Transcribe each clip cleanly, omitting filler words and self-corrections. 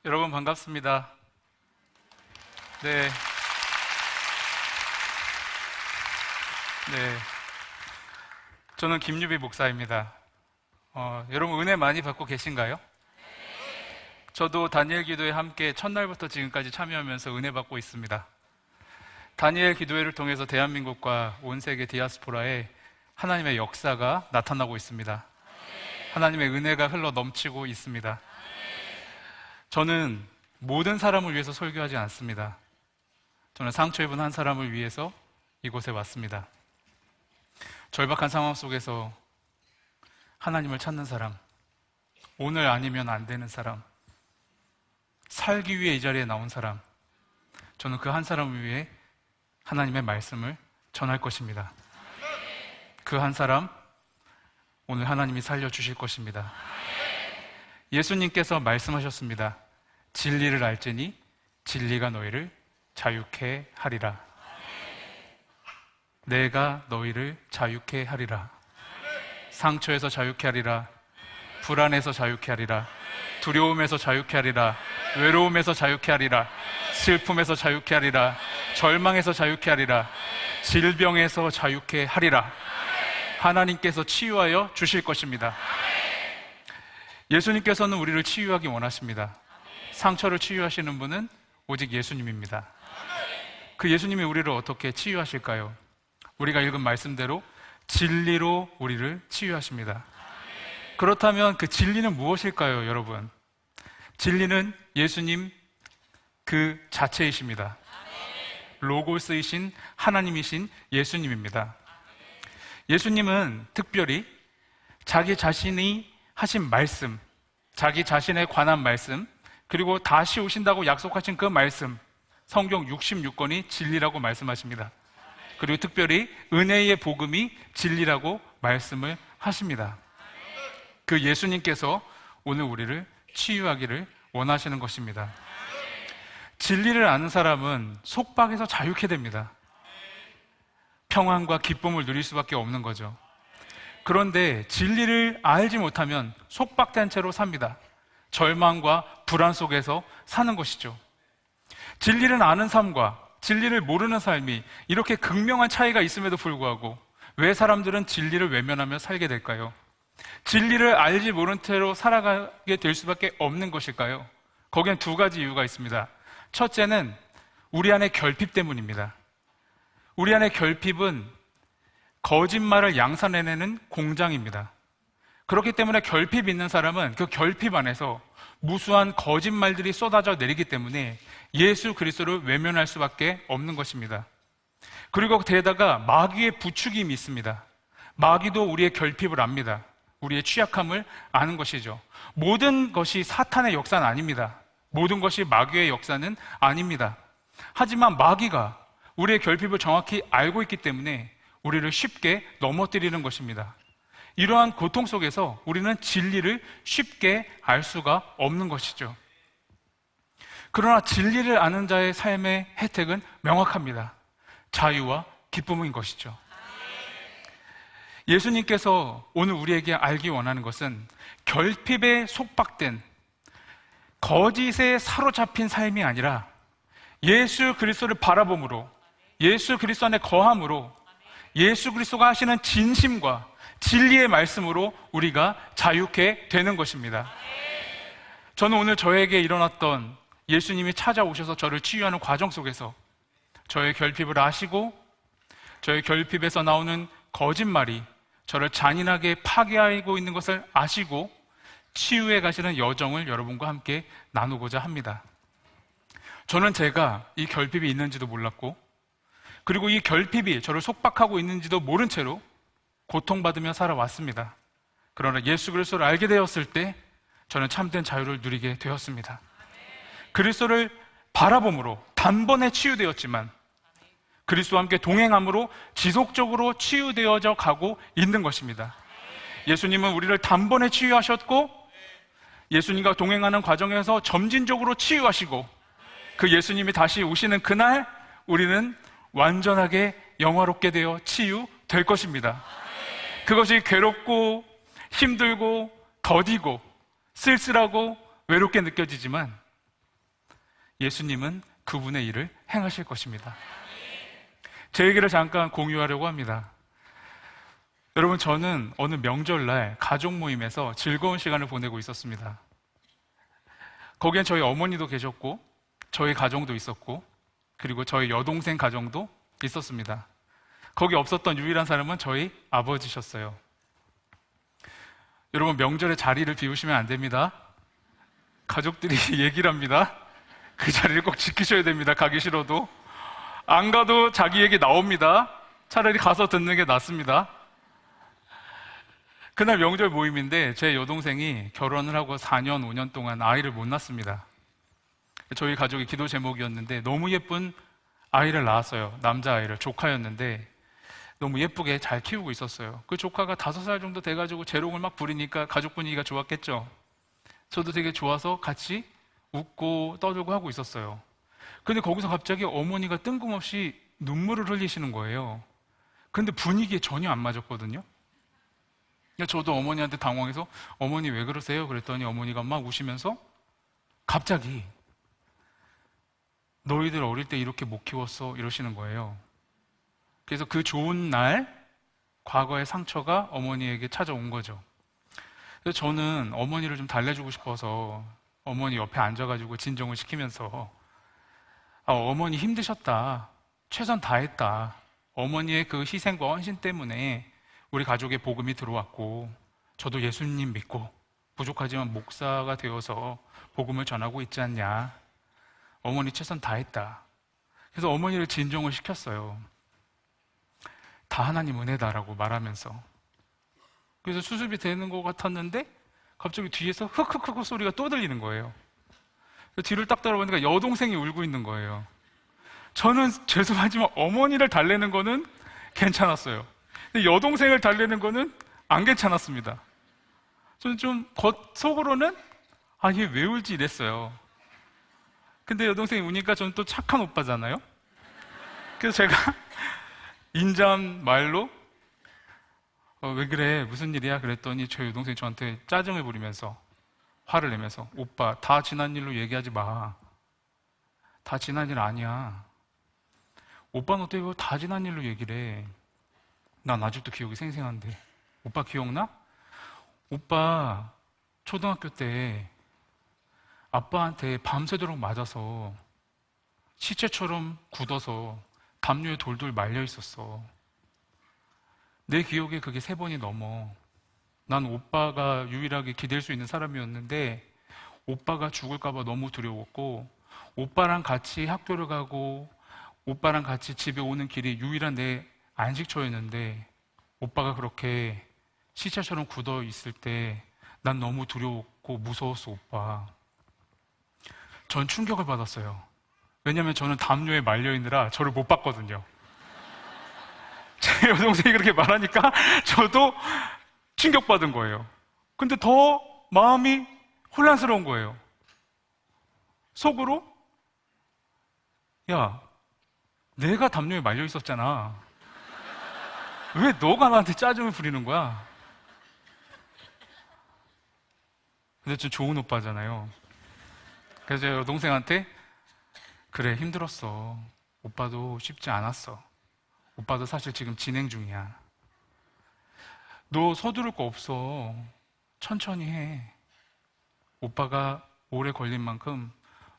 여러분 반갑습니다. 네. 저는 김유비 목사입니다. 여러분 은혜 많이 받고 계신가요? 저도 다니엘 기도회 함께 첫날부터 지금까지 참여하면서 은혜 받고 있습니다. 다니엘 기도회를 통해서 대한민국과 온 세계 디아스포라에 하나님의 역사가 나타나고 있습니다. 하나님의 은혜가 흘러 넘치고 있습니다. 저는 모든 사람을 위해서 설교하지 않습니다. 저는 상처 입은 한 사람을 위해서 이곳에 왔습니다. 절박한 상황 속에서 하나님을 찾는 사람, 오늘 아니면 안 되는 사람, 살기 위해 이 자리에 나온 사람, 저는 그 한 사람을 위해 하나님의 말씀을 전할 것입니다. 그 한 사람, 오늘 하나님이 살려주실 것입니다. 예수님께서 말씀하셨습니다. 진리를 알지니 진리가 너희를 자유케 하리라. 내가 너희를 자유케 하리라. 상처에서 자유케 하리라. 불안에서 자유케 하리라. 두려움에서 자유케 하리라. 외로움에서 자유케 하리라. 슬픔에서 자유케 하리라. 절망에서 자유케 하리라. 질병에서 자유케 하리라. 하나님께서 치유하여 주실 것입니다. 예수님께서는 우리를 치유하기 원하십니다. 상처를 치유하시는 분은 오직 예수님입니다. 그 예수님이 우리를 어떻게 치유하실까요? 우리가 읽은 말씀대로 진리로 우리를 치유하십니다. 그렇다면 그 진리는 무엇일까요, 여러분? 진리는 예수님 그 자체이십니다. 로고스이신 하나님이신 예수님입니다. 예수님은 특별히 자기 자신이 하신 말씀, 자기 자신에 관한 말씀, 그리고 다시 오신다고 약속하신 그 말씀, 성경 66권이 진리라고 말씀하십니다. 그리고 특별히 은혜의 복음이 진리라고 말씀을 하십니다. 그 예수님께서 오늘 우리를 치유하기를 원하시는 것입니다. 진리를 아는 사람은 속박에서 자유케 됩니다. 평안과 기쁨을 누릴 수밖에 없는 거죠. 그런데 진리를 알지 못하면 속박된 채로 삽니다. 절망과 불안 속에서 사는 것이죠. 진리를 아는 삶과 진리를 모르는 삶이 이렇게 극명한 차이가 있음에도 불구하고 왜 사람들은 진리를 외면하며 살게 될까요? 진리를 알지 모른 채로 살아가게 될 수밖에 없는 것일까요? 거기엔 두 가지 이유가 있습니다. 첫째는 우리 안의 결핍 때문입니다. 우리 안의 결핍은 거짓말을 양산해내는 공장입니다. 그렇기 때문에 결핍 있는 사람은 그 결핍 안에서 무수한 거짓말들이 쏟아져 내리기 때문에 예수 그리스도를 외면할 수밖에 없는 것입니다. 그리고 게다가 마귀의 부추김이 있습니다. 마귀도 우리의 결핍을 압니다. 우리의 취약함을 아는 것이죠. 모든 것이 사탄의 역사는 아닙니다. 모든 것이 마귀의 역사는 아닙니다. 하지만 마귀가 우리의 결핍을 정확히 알고 있기 때문에 우리를 쉽게 넘어뜨리는 것입니다. 이러한 고통 속에서 우리는 진리를 쉽게 알 수가 없는 것이죠. 그러나 진리를 아는 자의 삶의 혜택은 명확합니다. 자유와 기쁨인 것이죠. 예수님께서 오늘 우리에게 알기 원하는 것은 결핍에 속박된 거짓에 사로잡힌 삶이 아니라 예수 그리스도를 바라봄으로, 예수 그리스도 안에 거함으로, 예수 그리스도가 하시는 진심과 진리의 말씀으로 우리가 자유케 되는 것입니다. 저는 오늘 저에게 일어났던 예수님이 찾아오셔서 저를 치유하는 과정 속에서 저의 결핍을 아시고 저의 결핍에서 나오는 거짓말이 저를 잔인하게 파괴하고 있는 것을 아시고 치유해 가시는 여정을 여러분과 함께 나누고자 합니다. 저는 제가 이 결핍이 있는지도 몰랐고, 그리고 이 결핍이 저를 속박하고 있는지도 모른 채로 고통받으며 살아왔습니다. 그러나 예수 그리스도를 알게 되었을 때 저는 참된 자유를 누리게 되었습니다. 그리스도를 바라봄으로 단번에 치유되었지만 그리스도와 함께 동행함으로 지속적으로 치유되어져 가고 있는 것입니다. 예수님은 우리를 단번에 치유하셨고 예수님과 동행하는 과정에서 점진적으로 치유하시고 그 예수님이 다시 오시는 그날 우리는 완전하게 영화롭게 되어 치유될 것입니다. 그것이 괴롭고 힘들고 더디고 쓸쓸하고 외롭게 느껴지지만 예수님은 그분의 일을 행하실 것입니다. 제 얘기를 잠깐 공유하려고 합니다. 여러분, 저는 어느 명절날 가족 모임에서 즐거운 시간을 보내고 있었습니다. 거기엔 저희 어머니도 계셨고 저희 가정도 있었고 그리고 저희 여동생 가정도 있었습니다. 거기 없었던 유일한 사람은 저희 아버지셨어요. 여러분, 명절에 자리를 비우시면 안 됩니다. 가족들이 얘기를 합니다. 그 자리를 꼭 지키셔야 됩니다. 가기 싫어도. 안 가도 자기 얘기 나옵니다. 차라리 가서 듣는 게 낫습니다. 그날 명절 모임인데 제 여동생이 결혼을 하고 4년, 5년 동안 아이를 못 낳습니다. 저희 가족의 기도 제목이었는데 너무 예쁜 아이를 낳았어요. 남자아이를, 조카였는데 너무 예쁘게 잘 키우고 있었어요. 그 조카가 5살 정도 돼가지고 재롱을 막 부리니까 가족 분위기가 좋았겠죠. 저도 되게 좋아서 같이 웃고 떠들고 하고 있었어요. 근데 거기서 갑자기 어머니가 뜬금없이 눈물을 흘리시는 거예요. 근데 분위기에 전혀 안 맞았거든요. 저도 어머니한테 당황해서 어머니 왜 그러세요? 그랬더니 어머니가 막 우시면서 갑자기 너희들 어릴 때 이렇게 못 키웠어 이러시는 거예요. 그래서 그 좋은 날 과거의 상처가 어머니에게 찾아온 거죠. 그래서 저는 어머니를 좀 달래주고 싶어서 어머니 옆에 앉아가지고 진정을 시키면서 어머니 힘드셨다, 최선 다했다, 어머니의 그 희생과 헌신 때문에 우리 가족의 복음이 들어왔고 저도 예수님 믿고 부족하지만 목사가 되어서 복음을 전하고 있지 않냐, 어머니 최선 다했다. 그래서 어머니를 진정을 시켰어요. 다 하나님 은혜다라고 말하면서. 그래서 수습이 되는 것 같았는데 갑자기 뒤에서 흑흑흑 소리가 또 들리는 거예요. 뒤를 딱 돌아보니까 여동생이 울고 있는 거예요. 저는 죄송하지만 어머니를 달래는 거는 괜찮았어요. 근데 여동생을 달래는 거는 안 괜찮았습니다. 저는 좀 겉속으로는 얘 왜 울지 이랬어요. 근데 여동생이 우니까 저는 또 착한 오빠잖아요. 그래서 제가 인자한 말로 왜 그래? 무슨 일이야? 그랬더니 저 여동생이 저한테 짜증을 부리면서 화를 내면서 오빠, 다 지난 일로 얘기하지 마. 다 지난 일 아니야. 오빠는 어떻게 그걸 다 지난 일로 얘기를 해. 난 아직도 기억이 생생한데. 오빠 기억나? 오빠 초등학교 때 아빠한테 밤새도록 맞아서 시체처럼 굳어서 담요에 돌돌 말려 있었어. 내 기억에 그게 3번이 넘어. 난 오빠가 유일하게 기댈 수 있는 사람이었는데 오빠가 죽을까봐 너무 두려웠고 오빠랑 같이 학교를 가고 오빠랑 같이 집에 오는 길이 유일한 내 안식처였는데 오빠가 그렇게 시체처럼 굳어 있을 때 난 너무 두려웠고 무서웠어, 오빠. 전 충격을 받았어요. 왜냐하면 저는 담요에 말려있느라 저를 못 봤거든요. 제 여동생이 그렇게 말하니까 저도 충격받은 거예요. 근데 더 마음이 혼란스러운 거예요. 속으로 야, 내가 담요에 말려 있었잖아. 왜 너가 나한테 짜증을 부리는 거야? 근데 좀 좋은 오빠잖아요. 그래서 제가 여동생한테 그래, 힘들었어. 오빠도 쉽지 않았어. 오빠도 사실 지금 진행 중이야. 너 서두를 거 없어. 천천히 해. 오빠가 오래 걸린 만큼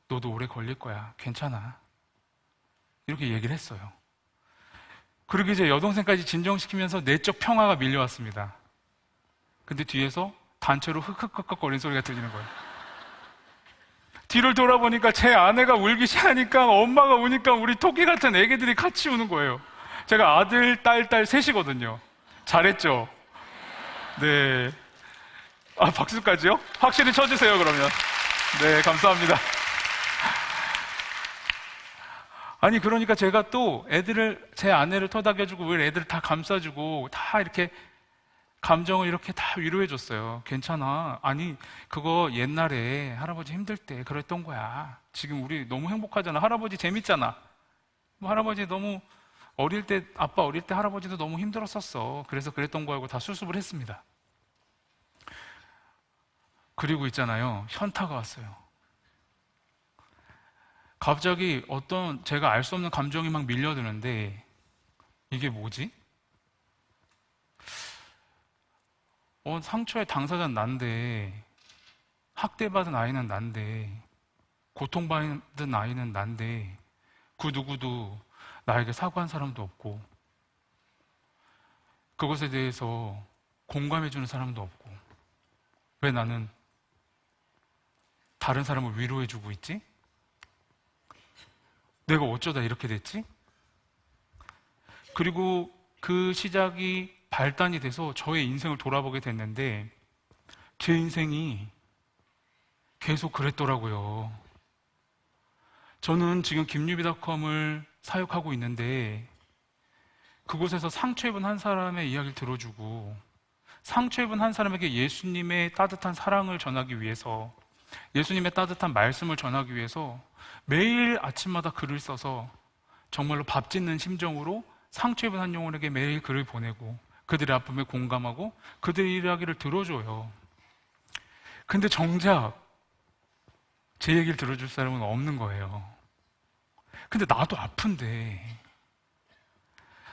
너도 오래 걸릴 거야. 괜찮아. 이렇게 얘기를 했어요. 그리고 이제 여동생까지 진정시키면서 내적 평화가 밀려왔습니다. 근데 뒤에서 단체로 흑흑흑흑거리는 소리가 들리는 거예요. 뒤를 돌아보니까 제 아내가 울기 시작하니까 엄마가 우니까 우리 토끼 같은 애기들이 같이 우는 거예요. 제가 아들, 딸 셋이거든요. 잘했죠? 네. 박수까지요? 확실히 쳐주세요, 그러면. 네, 감사합니다. 아니, 그러니까 제가 또 제 아내를 토닥여주고, 우리 애들을 다 감싸주고, 다 이렇게 감정을 이렇게 다 위로해줬어요. 괜찮아. 아니, 그거 옛날에 할아버지 힘들 때 그랬던 거야. 지금 우리 너무 행복하잖아. 할아버지 재밌잖아. 할아버지 너무 아빠 어릴 때 할아버지도 너무 힘들었었어. 그래서 그랬던 거하고 다 수습을 했습니다. 그리고 있잖아요. 현타가 왔어요. 갑자기 어떤 제가 알 수 없는 감정이 막 밀려드는데 이게 뭐지? 상처의 당사자는 난데, 학대받은 아이는 난데, 고통받은 아이는 난데, 그 누구도 나에게 사과한 사람도 없고, 그것에 대해서 공감해주는 사람도 없고, 왜 나는 다른 사람을 위로해주고 있지? 내가 어쩌다 이렇게 됐지? 그리고 그 시작이 발단이 돼서 저의 인생을 돌아보게 됐는데, 제 인생이 계속 그랬더라고요. 저는 지금 김유비닷컴을 사역하고 있는데, 그곳에서 상처 입은 한 사람의 이야기를 들어주고, 상처 입은 한 사람에게 예수님의 따뜻한 사랑을 전하기 위해서, 예수님의 따뜻한 말씀을 전하기 위해서 매일 아침마다 글을 써서 정말로 밥 짓는 심정으로 상처 입은 한 영혼에게 매일 글을 보내고 그들의 아픔에 공감하고 그들의 이야기를 들어줘요. 근데 정작 제 얘기를 들어줄 사람은 없는 거예요. 근데 나도 아픈데,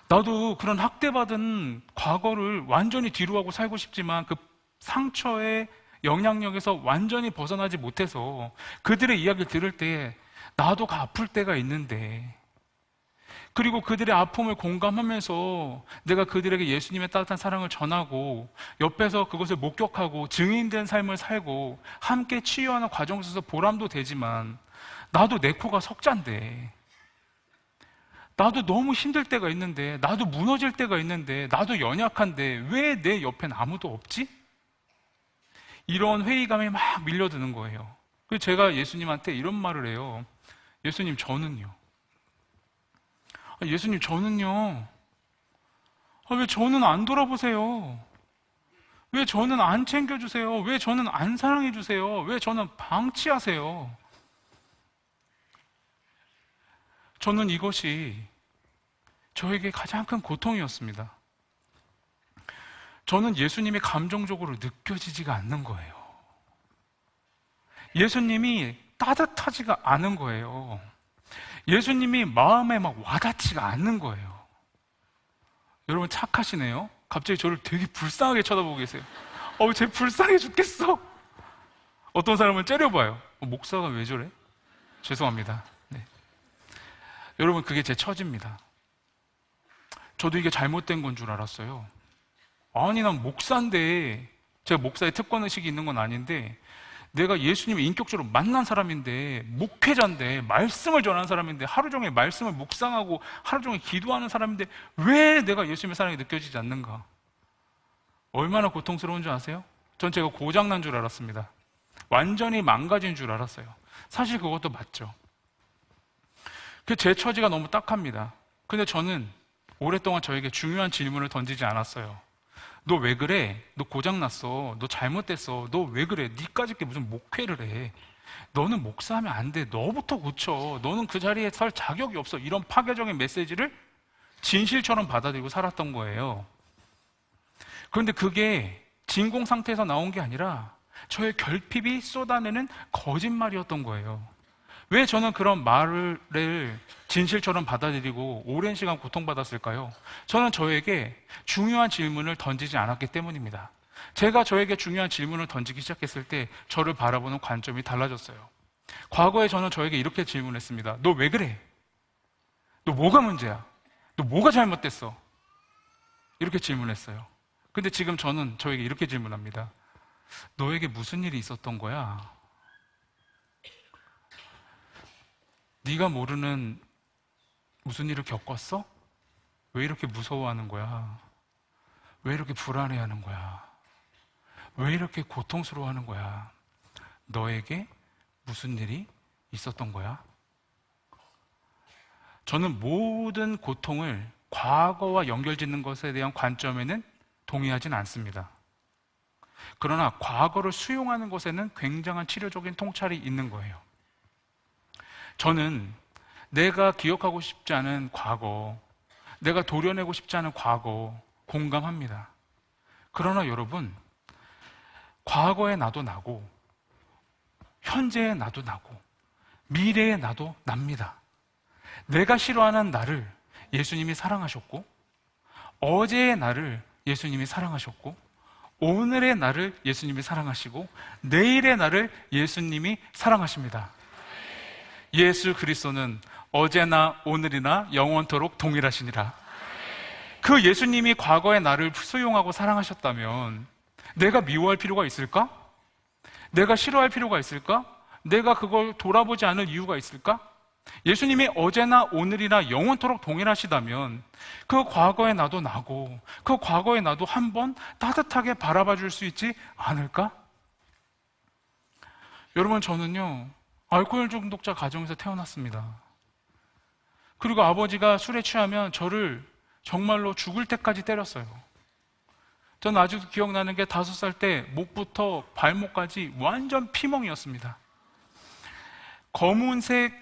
나도 그런 학대받은 과거를 완전히 뒤로 하고 살고 싶지만 그 상처의 영향력에서 완전히 벗어나지 못해서 그들의 이야기를 들을 때 나도 아플 때가 있는데, 그리고 그들의 아픔을 공감하면서 내가 그들에게 예수님의 따뜻한 사랑을 전하고 옆에서 그것을 목격하고 증인된 삶을 살고 함께 치유하는 과정 속에서 보람도 되지만, 나도 내 코가 석잔데, 나도 너무 힘들 때가 있는데, 나도 무너질 때가 있는데, 나도 연약한데 왜 내 옆엔 아무도 없지? 이런 회의감이 막 밀려드는 거예요. 그래서 제가 예수님한테 이런 말을 해요. 예수님, 저는요? 예수님, 저는요? 왜 저는 안 돌아보세요? 왜 저는 안 챙겨주세요? 왜 저는 안 사랑해주세요? 왜 저는 방치하세요? 저는 이것이 저에게 가장 큰 고통이었습니다. 저는 예수님이 감정적으로 느껴지지가 않는 거예요. 예수님이 따뜻하지가 않은 거예요. 예수님이 마음에 막 와닿지가 않는 거예요. 여러분 착하시네요. 갑자기 저를 되게 불쌍하게 쳐다보고 계세요. 쟤 불쌍해 죽겠어. 어떤 사람은 째려봐요. 목사가 왜 저래? 죄송합니다. 네. 여러분, 그게 제 처지입니다. 저도 이게 잘못된 건 줄 알았어요. 아니, 난 목사인데, 제가 목사의 특권의식이 있는 건 아닌데, 내가 예수님을 인격적으로 만난 사람인데, 목회자인데, 말씀을 전하는 사람인데, 하루 종일 말씀을 묵상하고 하루 종일 기도하는 사람인데 왜 내가 예수님의 사랑이 느껴지지 않는가? 얼마나 고통스러운 줄 아세요? 전 제가 고장난 줄 알았습니다. 완전히 망가진 줄 알았어요. 사실 그것도 맞죠. 제 처지가 너무 딱합니다. 근데 저는 오랫동안 저에게 중요한 질문을 던지지 않았어요. 너 왜 그래? 너 고장났어. 너 잘못됐어. 너 왜 그래? 니까짓 게 무슨 목회를 해. 너는 목사하면 안 돼. 너부터 고쳐. 너는 그 자리에 설 자격이 없어. 이런 파괴적인 메시지를 진실처럼 받아들이고 살았던 거예요. 그런데 그게 진공 상태에서 나온 게 아니라 저의 결핍이 쏟아내는 거짓말이었던 거예요. 왜 저는 그런 말을 진실처럼 받아들이고 오랜 시간 고통받았을까요? 저는 저에게 중요한 질문을 던지지 않았기 때문입니다. 제가 저에게 중요한 질문을 던지기 시작했을 때 저를 바라보는 관점이 달라졌어요. 과거에 저는 저에게 이렇게 질문했습니다. 너 왜 그래? 너 뭐가 문제야? 너 뭐가 잘못됐어? 이렇게 질문했어요. 근데 지금 저는 저에게 이렇게 질문합니다. 너에게 무슨 일이 있었던 거야? 네가 모르는 무슨 일을 겪었어? 왜 이렇게 무서워하는 거야? 왜 이렇게 불안해하는 거야? 왜 이렇게 고통스러워하는 거야? 너에게 무슨 일이 있었던 거야? 저는 모든 고통을 과거와 연결짓는 것에 대한 관점에는 동의하진 않습니다. 그러나 과거를 수용하는 것에는 굉장한 치료적인 통찰이 있는 거예요. 저는 내가 기억하고 싶지 않은 과거, 내가 도려내고 싶지 않은 과거 공감합니다. 그러나 여러분, 과거의 나도 나고 현재의 나도 나고 미래의 나도 납니다. 내가 싫어하는 나를 예수님이 사랑하셨고, 어제의 나를 예수님이 사랑하셨고, 오늘의 나를 예수님이 사랑하시고, 내일의 나를 예수님이 사랑하십니다. 예수 그리스도는 어제나 오늘이나 영원토록 동일하시니라. 그 예수님이 과거의 나를 수용하고 사랑하셨다면 내가 미워할 필요가 있을까? 내가 싫어할 필요가 있을까? 내가 그걸 돌아보지 않을 이유가 있을까? 예수님이 어제나 오늘이나 영원토록 동일하시다면 그 과거의 나도 나고 그 과거의 나도 한번 따뜻하게 바라봐 줄 수 있지 않을까? 여러분, 저는요 알코올 중독자 가정에서 태어났습니다. 그리고 아버지가 술에 취하면 저를 정말로 죽을 때까지 때렸어요. 저는 아직도 기억나는 게 5살 때 목부터 발목까지 완전 피멍이었습니다. 검은색,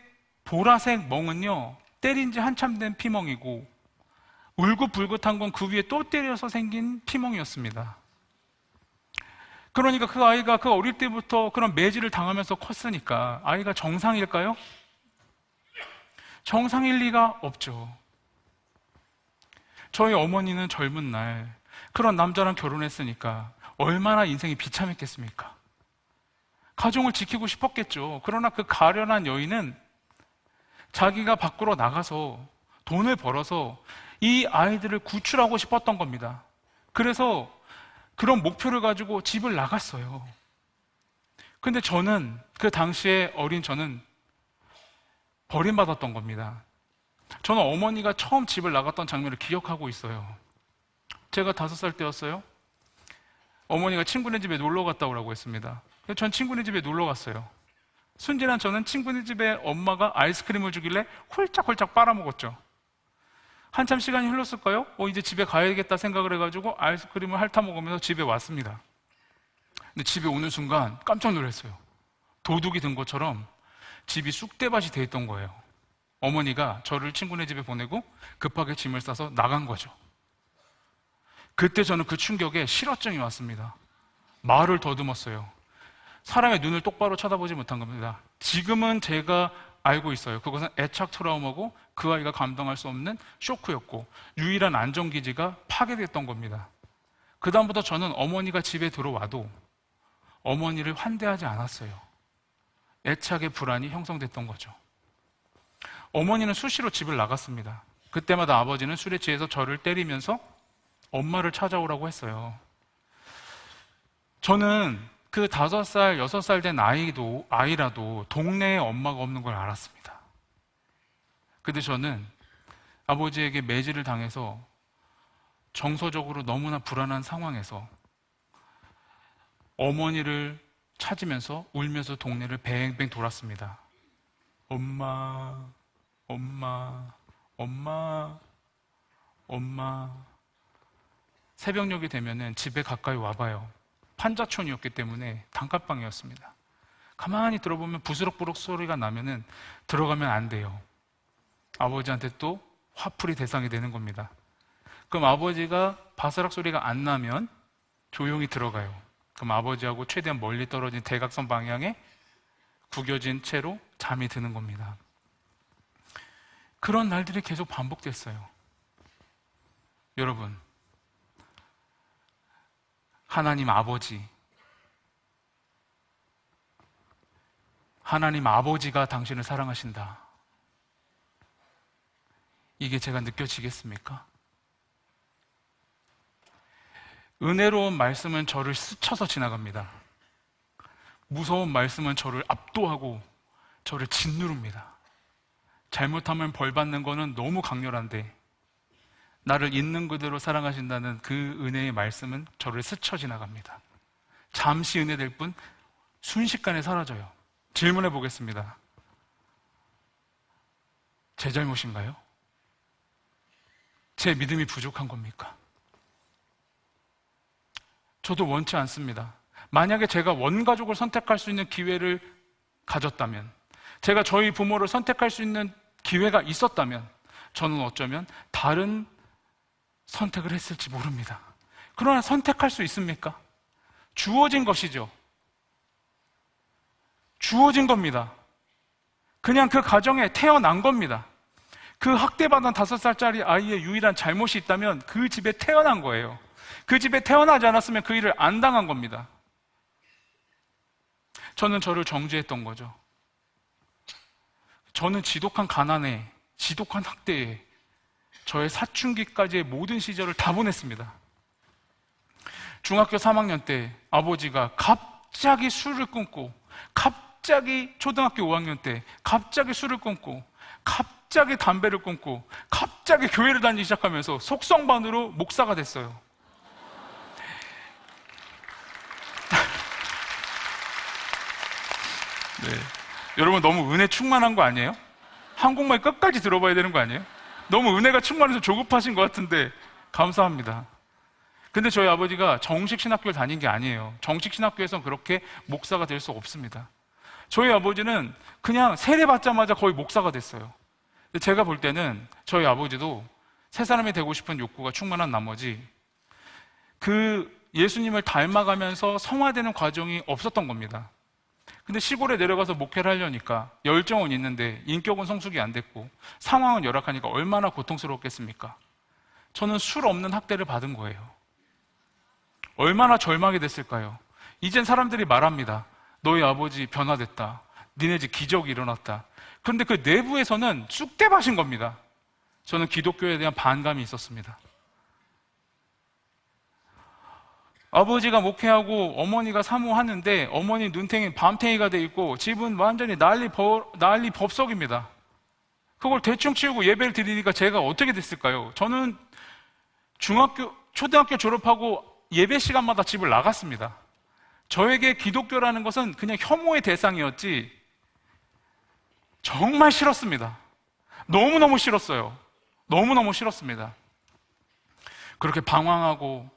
보라색 멍은요 때린 지 한참 된 피멍이고, 울긋불긋한 건 그 위에 또 때려서 생긴 피멍이었습니다. 그러니까 그 아이가 그 어릴 때부터 그런 매질을 당하면서 컸으니까 아이가 정상일까요? 정상일 리가 없죠. 저희 어머니는 젊은 날 그런 남자랑 결혼했으니까 얼마나 인생이 비참했겠습니까? 가정을 지키고 싶었겠죠. 그러나 그 가련한 여인은 자기가 밖으로 나가서 돈을 벌어서 이 아이들을 구출하고 싶었던 겁니다. 그래서 그런 목표를 가지고 집을 나갔어요. 근데 저는, 그 당시에 어린 저는 버림받았던 겁니다. 저는 어머니가 처음 집을 나갔던 장면을 기억하고 있어요. 제가 5살 때였어요. 어머니가 친구네 집에 놀러 갔다 오라고 했습니다. 전 친구네 집에 놀러 갔어요. 순진한 저는 친구네 집에 엄마가 아이스크림을 주길래 홀짝홀짝 빨아먹었죠. 한참 시간이 흘렀을까요? 이제 집에 가야겠다 생각을 해가지고 아이스크림을 핥아먹으면서 집에 왔습니다. 근데 집에 오는 순간 깜짝 놀랐어요. 도둑이 든 것처럼 집이 쑥대밭이 돼 있던 거예요. 어머니가 저를 친구네 집에 보내고 급하게 짐을 싸서 나간 거죠. 그때 저는 그 충격에 실어증이 왔습니다. 말을 더듬었어요. 사람의 눈을 똑바로 쳐다보지 못한 겁니다. 지금은 제가 알고 있어요. 그것은 애착 트라우마고 그 아이가 감당할 수 없는 쇼크였고 유일한 안정기지가 파괴됐던 겁니다. 그 다음부터 저는 어머니가 집에 들어와도 어머니를 환대하지 않았어요. 애착의 불안이 형성됐던 거죠. 어머니는 수시로 집을 나갔습니다. 그때마다 아버지는 술에 취해서 저를 때리면서 엄마를 찾아오라고 했어요. 저는 그 5살, 6살 된 아이라도 동네에 엄마가 없는 걸 알았습니다. 근데 저는 아버지에게 매질을 당해서 정서적으로 너무나 불안한 상황에서 어머니를 찾으면서 울면서 동네를 뱅뱅 돌았습니다. 엄마, 엄마, 엄마, 엄마. 새벽녘이 되면은 집에 가까이 와봐요. 판자촌이었기 때문에 단칸방이었습니다. 가만히 들어보면 부스럭부럭 소리가 나면은 들어가면 안 돼요. 아버지한테 또 화풀이 대상이 되는 겁니다. 그럼 아버지가 바스락 소리가 안 나면 조용히 들어가요. 그럼 아버지하고 최대한 멀리 떨어진 대각선 방향에 구겨진 채로 잠이 드는 겁니다. 그런 날들이 계속 반복됐어요. 여러분, 하나님 아버지가 당신을 사랑하신다. 이게 제가 느껴지겠습니까? 은혜로운 말씀은 저를 스쳐서 지나갑니다. 무서운 말씀은 저를 압도하고 저를 짓누릅니다. 잘못하면 벌 받는 거는 너무 강렬한데 나를 있는 그대로 사랑하신다는 그 은혜의 말씀은 저를 스쳐 지나갑니다. 잠시 은혜될 뿐 순식간에 사라져요. 질문해 보겠습니다. 제 잘못인가요? 제 믿음이 부족한 겁니까? 저도 원치 않습니다. 만약에 제가 원가족을 선택할 수 있는 기회를 가졌다면, 제가 저희 부모를 선택할 수 있는 기회가 있었다면 저는 어쩌면 다른 선택을 했을지 모릅니다. 그러나 선택할 수 있습니까? 주어진 것이죠. 주어진 겁니다. 그냥 그 가정에 태어난 겁니다. 그 학대받은 5살짜리 아이의 유일한 잘못이 있다면 그 집에 태어난 거예요. 그 집에 태어나지 않았으면 그 일을 안 당한 겁니다. 저는 저를 정죄했던 거죠. 저는 지독한 가난에, 지독한 학대에, 저의 사춘기까지의 모든 시절을 다 보냈습니다. 중학교 3학년 때 아버지가 갑자기 술을 끊고, 갑자기 초등학교 5학년 때 갑자기 술을 끊고, 갑자기 담배를 끊고, 갑자기 교회를 다니기 시작하면서 속성반으로 목사가 됐어요. 네. 여러분 너무 은혜 충만한 거 아니에요? 한국말 끝까지 들어봐야 되는 거 아니에요? 너무 은혜가 충만해서 조급하신 것 같은데 감사합니다. 근데 저희 아버지가 정식 신학교를 다닌 게 아니에요. 정식 신학교에서는 그렇게 목사가 될 수 없습니다. 저희 아버지는 그냥 세례받자마자 거의 목사가 됐어요. 제가 볼 때는 저희 아버지도 새 사람이 되고 싶은 욕구가 충만한 나머지 그 예수님을 닮아가면서 성화되는 과정이 없었던 겁니다. 근데 시골에 내려가서 목회를 하려니까 열정은 있는데 인격은 성숙이 안 됐고 상황은 열악하니까 얼마나 고통스러웠겠습니까? 저는 술 없는 학대를 받은 거예요. 얼마나 절망이 됐을까요? 이젠 사람들이 말합니다. 너희 아버지 변화됐다. 니네 집 기적이 일어났다. 그런데 그 내부에서는 쑥대밭인 겁니다. 저는 기독교에 대한 반감이 있었습니다. 아버지가 목회하고 어머니가 사모하는데 어머니 눈탱이 밤탱이가 돼 있고 집은 완전히 난리 법석입니다. 그걸 대충 치우고 예배를 드리니까 제가 어떻게 됐을까요? 저는 초등학교 졸업하고 예배 시간마다 집을 나갔습니다. 저에게 기독교라는 것은 그냥 혐오의 대상이었지 정말 싫었습니다. 너무너무 싫었어요. 너무너무 싫었습니다. 그렇게 방황하고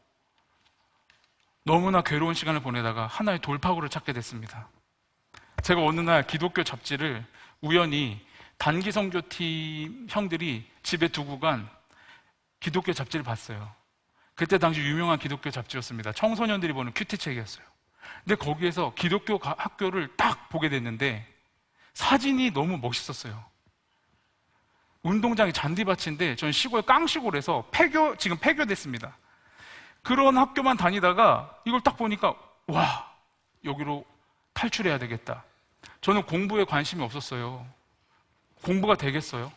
너무나 괴로운 시간을 보내다가 하나의 돌파구를 찾게 됐습니다. 제가 어느 날 기독교 잡지를 우연히 단기 선교팀 형들이 집에 두고 간 기독교 잡지를 봤어요. 그때 당시 유명한 기독교 잡지였습니다. 청소년들이 보는 큐티책이었어요. 근데 거기에서 기독교 학교를 딱 보게 됐는데 사진이 너무 멋있었어요. 운동장이 잔디밭인데 저는 시골 깡시골에서 지금 폐교됐습니다. 그런 학교만 다니다가 이걸 딱 보니까 와, 여기로 탈출해야 되겠다. 저는 공부에 관심이 없었어요. 공부가 되겠어요?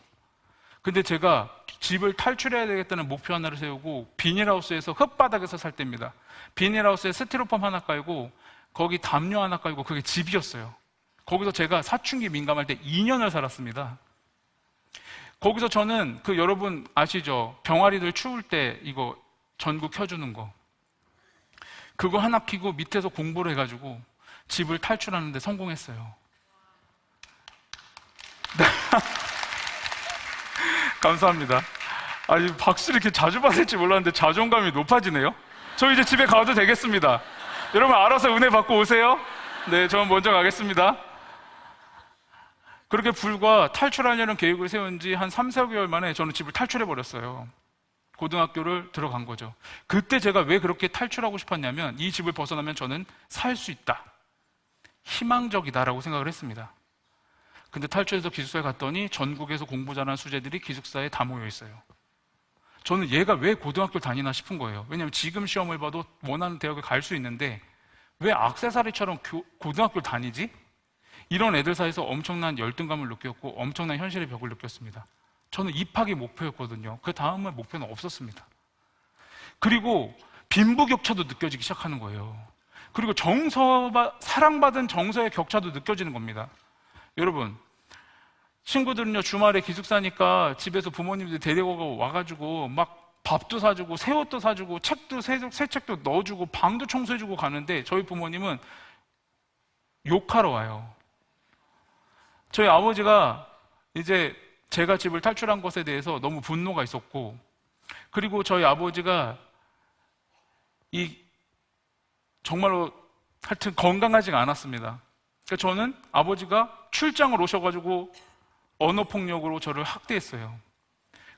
근데 제가 집을 탈출해야 되겠다는 목표 하나를 세우고 비닐하우스에서 흙바닥에서 살 때입니다. 비닐하우스에 스티로폼 하나 깔고 거기 담요 하나 깔고 그게 집이었어요. 거기서 제가 사춘기 민감할 때 2년을 살았습니다. 거기서 저는 여러분 아시죠? 병아리들 추울 때 이거 전구 켜주는 거 그거 하나 켜고 밑에서 공부를 해가지고 집을 탈출하는데 성공했어요. 감사합니다. 아니 박수를 이렇게 자주 받을지 몰랐는데 자존감이 높아지네요. 저 이제 집에 가도 되겠습니다. 여러분 알아서 은혜 받고 오세요. 네, 저는 먼저 가겠습니다. 그렇게 불과 탈출하려는 계획을 세운 지 한 3, 4개월 만에 저는 집을 탈출해버렸어요. 고등학교를 들어간 거죠. 그때 제가 왜 그렇게 탈출하고 싶었냐면 이 집을 벗어나면 저는 살 수 있다. 희망적이다라고 생각을 했습니다. 근데 탈출해서 기숙사에 갔더니 전국에서 공부 잘하는 수재들이 기숙사에 다 모여 있어요. 저는 얘가 왜 고등학교를 다니나 싶은 거예요. 왜냐하면 지금 시험을 봐도 원하는 대학을 갈 수 있는데 왜 액세서리처럼 고등학교를 다니지? 이런 애들 사이에서 엄청난 열등감을 느꼈고 엄청난 현실의 벽을 느꼈습니다. 저는 입학이 목표였거든요. 그 다음은 목표는 없었습니다. 그리고 빈부격차도 느껴지기 시작하는 거예요. 그리고 사랑받은 정서의 격차도 느껴지는 겁니다. 여러분, 친구들은요 주말에 기숙사니까 집에서 부모님들이 데리고 와가지고 막 밥도 사주고 새 옷도 사주고 책도 새 책도 넣어주고 방도 청소해주고 가는데 저희 부모님은 욕하러 와요. 저희 아버지가 이제 제가 집을 탈출한 것에 대해서 너무 분노가 있었고, 그리고 저희 아버지가 정말로 하여튼 건강하지가 않았습니다. 그러니까 저는 아버지가 출장을 오셔가지고 언어폭력으로 저를 학대했어요.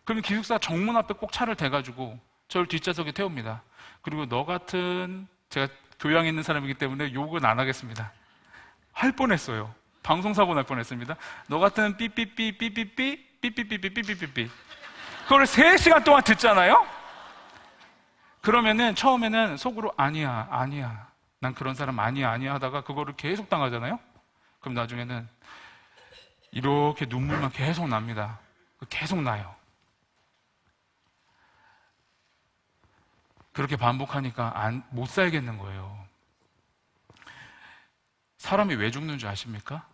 그러면 기숙사 정문 앞에 꼭 차를 대가지고 저를 뒷좌석에 태웁니다. 그리고 너 같은, 제가 교양에 있는 사람이기 때문에 욕은 안 하겠습니다. 할 뻔했어요. 방송사고 날 뻔했습니다. 너 같은 삐삐삐 삐삐삐 삐삐삐삐삐삐삐 그걸 3시간 동안 듣잖아요. 그러면은 처음에는 속으로 아니야 난 그런 사람 아니야 하다가 그거를 계속 당하잖아요. 그럼 나중에는 이렇게 눈물만 계속 납니다. 계속 나요. 그렇게 반복하니까 못 살겠는 거예요. 사람이 왜 죽는 줄 아십니까?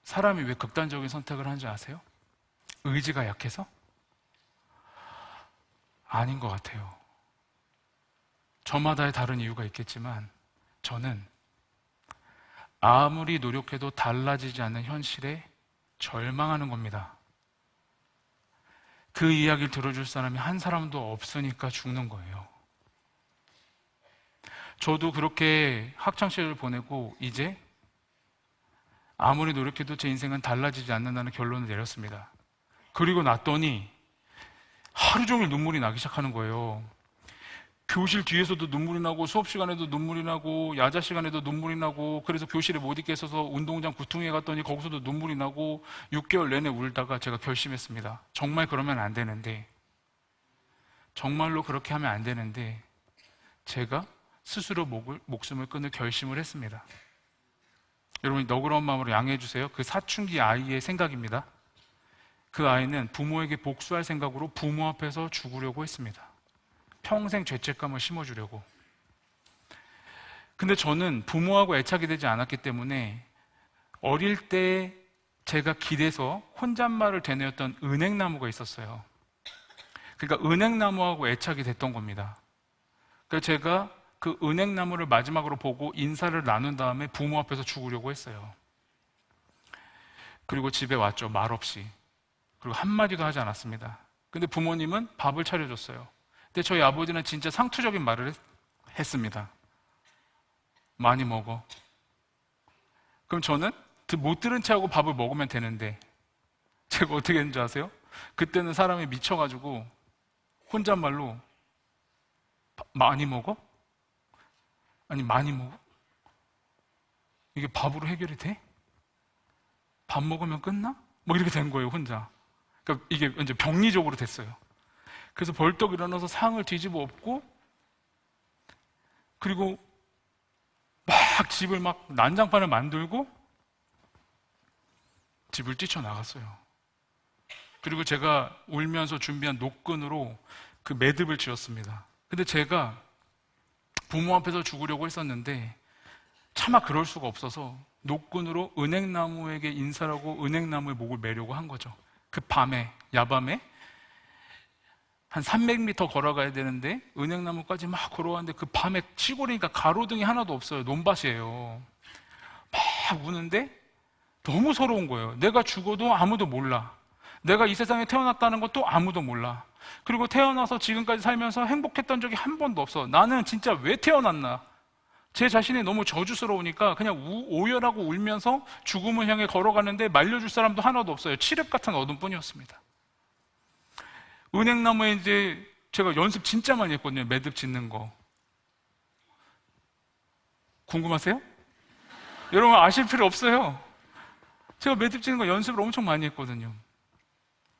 사람이 왜 극단적인 선택을 하는지 아세요? 의지가 약해서? 아닌 것 같아요. 저마다의 다른 이유가 있겠지만 저는 아무리 노력해도 달라지지 않는 현실에 절망하는 겁니다. 그 이야기를 들어줄 사람이 한 사람도 없으니까 죽는 거예요. 저도 그렇게 학창시절을 보내고 이제 아무리 노력해도 제 인생은 달라지지 않는다는 결론을 내렸습니다. 그리고 났더니 하루 종일 눈물이 나기 시작하는 거예요. 교실 뒤에서도 눈물이 나고 수업 시간에도 눈물이 나고 야자 시간에도 눈물이 나고 그래서 교실에 못 있게 있어서 운동장 구퉁이에 갔더니 거기서도 눈물이 나고 6개월 내내 울다가 제가 결심했습니다. 정말 그러면 안 되는데, 정말로 그렇게 하면 안 되는데 제가 스스로 목숨을 끊을 결심을 했습니다. 여러분 너그러운 마음으로 양해해 주세요. 그 사춘기 아이의 생각입니다. 그 아이는 부모에게 복수할 생각으로 부모 앞에서 죽으려고 했습니다. 평생 죄책감을 심어주려고. 근데 저는 부모하고 애착이 되지 않았기 때문에 어릴 때 제가 길에서 혼잣말을 되뇌었던 은행나무가 있었어요. 그러니까 은행나무하고 애착이 됐던 겁니다. 그래서 제가 그 은행나무를 마지막으로 보고 인사를 나눈 다음에 부모 앞에서 죽으려고 했어요. 그리고 집에 왔죠. 말없이. 그리고 한마디도 하지 않았습니다. 근데 부모님은 밥을 차려줬어요. 근데 저희 아버지는 진짜 상투적인 말을 했습니다. 많이 먹어. 그럼 저는 못 들은 채하고 밥을 먹으면 되는데 제가 어떻게 했는지 아세요? 그때는 사람이 미쳐가지고 혼잣말로 많이 먹어? 아니 많이 먹어? 이게 밥으로 해결이 돼? 밥 먹으면 끝나? 뭐 이렇게 된 거예요, 혼자. 그러니까 이게 이제 병리적으로 됐어요. 그래서 벌떡 일어나서 상을 뒤집어 엎고 그리고 막 집을 막 난장판을 만들고 집을 뛰쳐나갔어요. 그리고 제가 울면서 준비한 노끈으로 그 매듭을 지었습니다. 근데 제가 부모 앞에서 죽으려고 했었는데 차마 그럴 수가 없어서 노끈으로 은행나무에게 인사하고 은행나무의 목을 매려고 한 거죠. 그 밤에, 야밤에 한 300m 걸어가야 되는데 은행나무까지 막 걸어왔는데 그 밤에 시골이니까 가로등이 하나도 없어요. 논밭이에요. 막 우는데 너무 서러운 거예요. 내가 죽어도 아무도 몰라. 내가 이 세상에 태어났다는 것도 아무도 몰라. 그리고 태어나서 지금까지 살면서 행복했던 적이 한 번도 없어. 나는 진짜 왜 태어났나? 제 자신이 너무 저주스러우니까 그냥 오열하고 울면서 죽음을 향해 걸어가는데 말려줄 사람도 하나도 없어요. 칠흑 같은 어둠뿐이었습니다. 은행나무에 이제 제가 연습 진짜 많이 했거든요. 매듭 짓는 거. 궁금하세요? 여러분 아실 필요 없어요. 제가 매듭 짓는 거 연습을 엄청 많이 했거든요.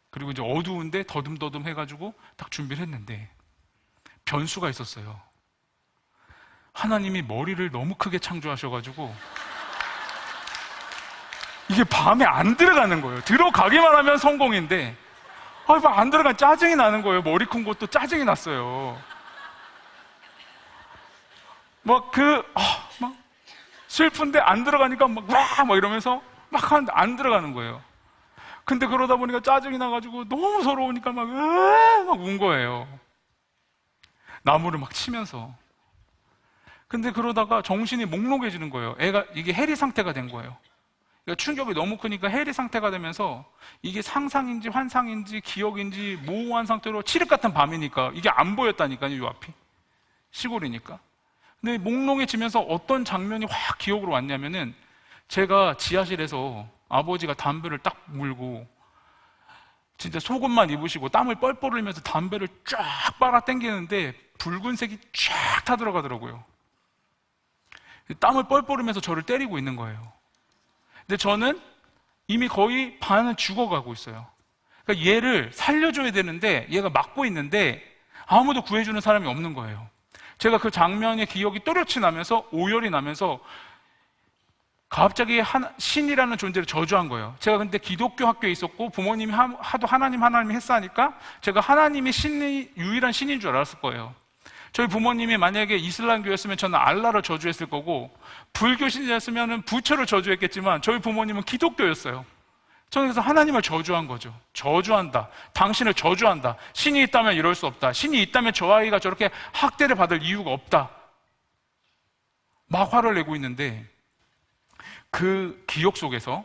그리고 이제 어두운데 더듬더듬 해가지고 딱 준비를 했는데 변수가 있었어요. 하나님이 머리를 너무 크게 창조하셔가지고 이게 밤에 안 들어가는 거예요. 들어가기만 하면 성공인데 안 들어가면 짜증이 나는 거예요. 머리 큰 것도 짜증이 났어요. 막 슬픈데 안 들어가니까 막 이러면서 막 하는데 안 들어가는 거예요. 근데 그러다 보니까 짜증이 나가지고 너무 서러우니까 막 운 거예요. 나무를 막 치면서. 근데 그러다가 정신이 몽롱해지는 거예요. 애가 이게 해리 상태가 된 거예요. 그러니까 충격이 너무 크니까 해리 상태가 되면서 이게 상상인지 환상인지 기억인지 모호한 상태로 칠흑 같은 밤이니까 이게 안 보였다니까요, 요 앞이. 시골이니까. 근데 몽롱해지면서 어떤 장면이 확 기억으로 왔냐면은 제가 지하실에서 아버지가 담배를 딱 물고 진짜 속옷만 입으시고 땀을 뻘뻘 흘리면서 담배를 쫙 빨아 당기는데 붉은색이 쫙 타들어가더라고요. 땀을 뻘뻘 흘리면서 저를 때리고 있는 거예요. 근데 저는 이미 거의 반은 죽어가고 있어요. 그러니까 얘를 살려줘야 되는데 얘가 막고 있는데 아무도 구해주는 사람이 없는 거예요. 제가 그 장면의 기억이 또렷이 나면서 오열이 나면서 갑자기 신이라는 존재를 저주한 거예요. 제가 근데 기독교 학교에 있었고 부모님이 하도 하나님 했어 하니까 제가 하나님이 유일한 신인 줄 알았을 거예요. 저희 부모님이 만약에 이슬람교였으면 저는 알라를 저주했을 거고 불교 신이었으면 부처를 저주했겠지만 저희 부모님은 기독교였어요. 저는 그래서 하나님을 저주한 거죠. 저주한다. 당신을 저주한다. 신이 있다면 이럴 수 없다. 신이 있다면 저 아이가 저렇게 학대를 받을 이유가 없다. 막 화를 내고 있는데 그 기억 속에서,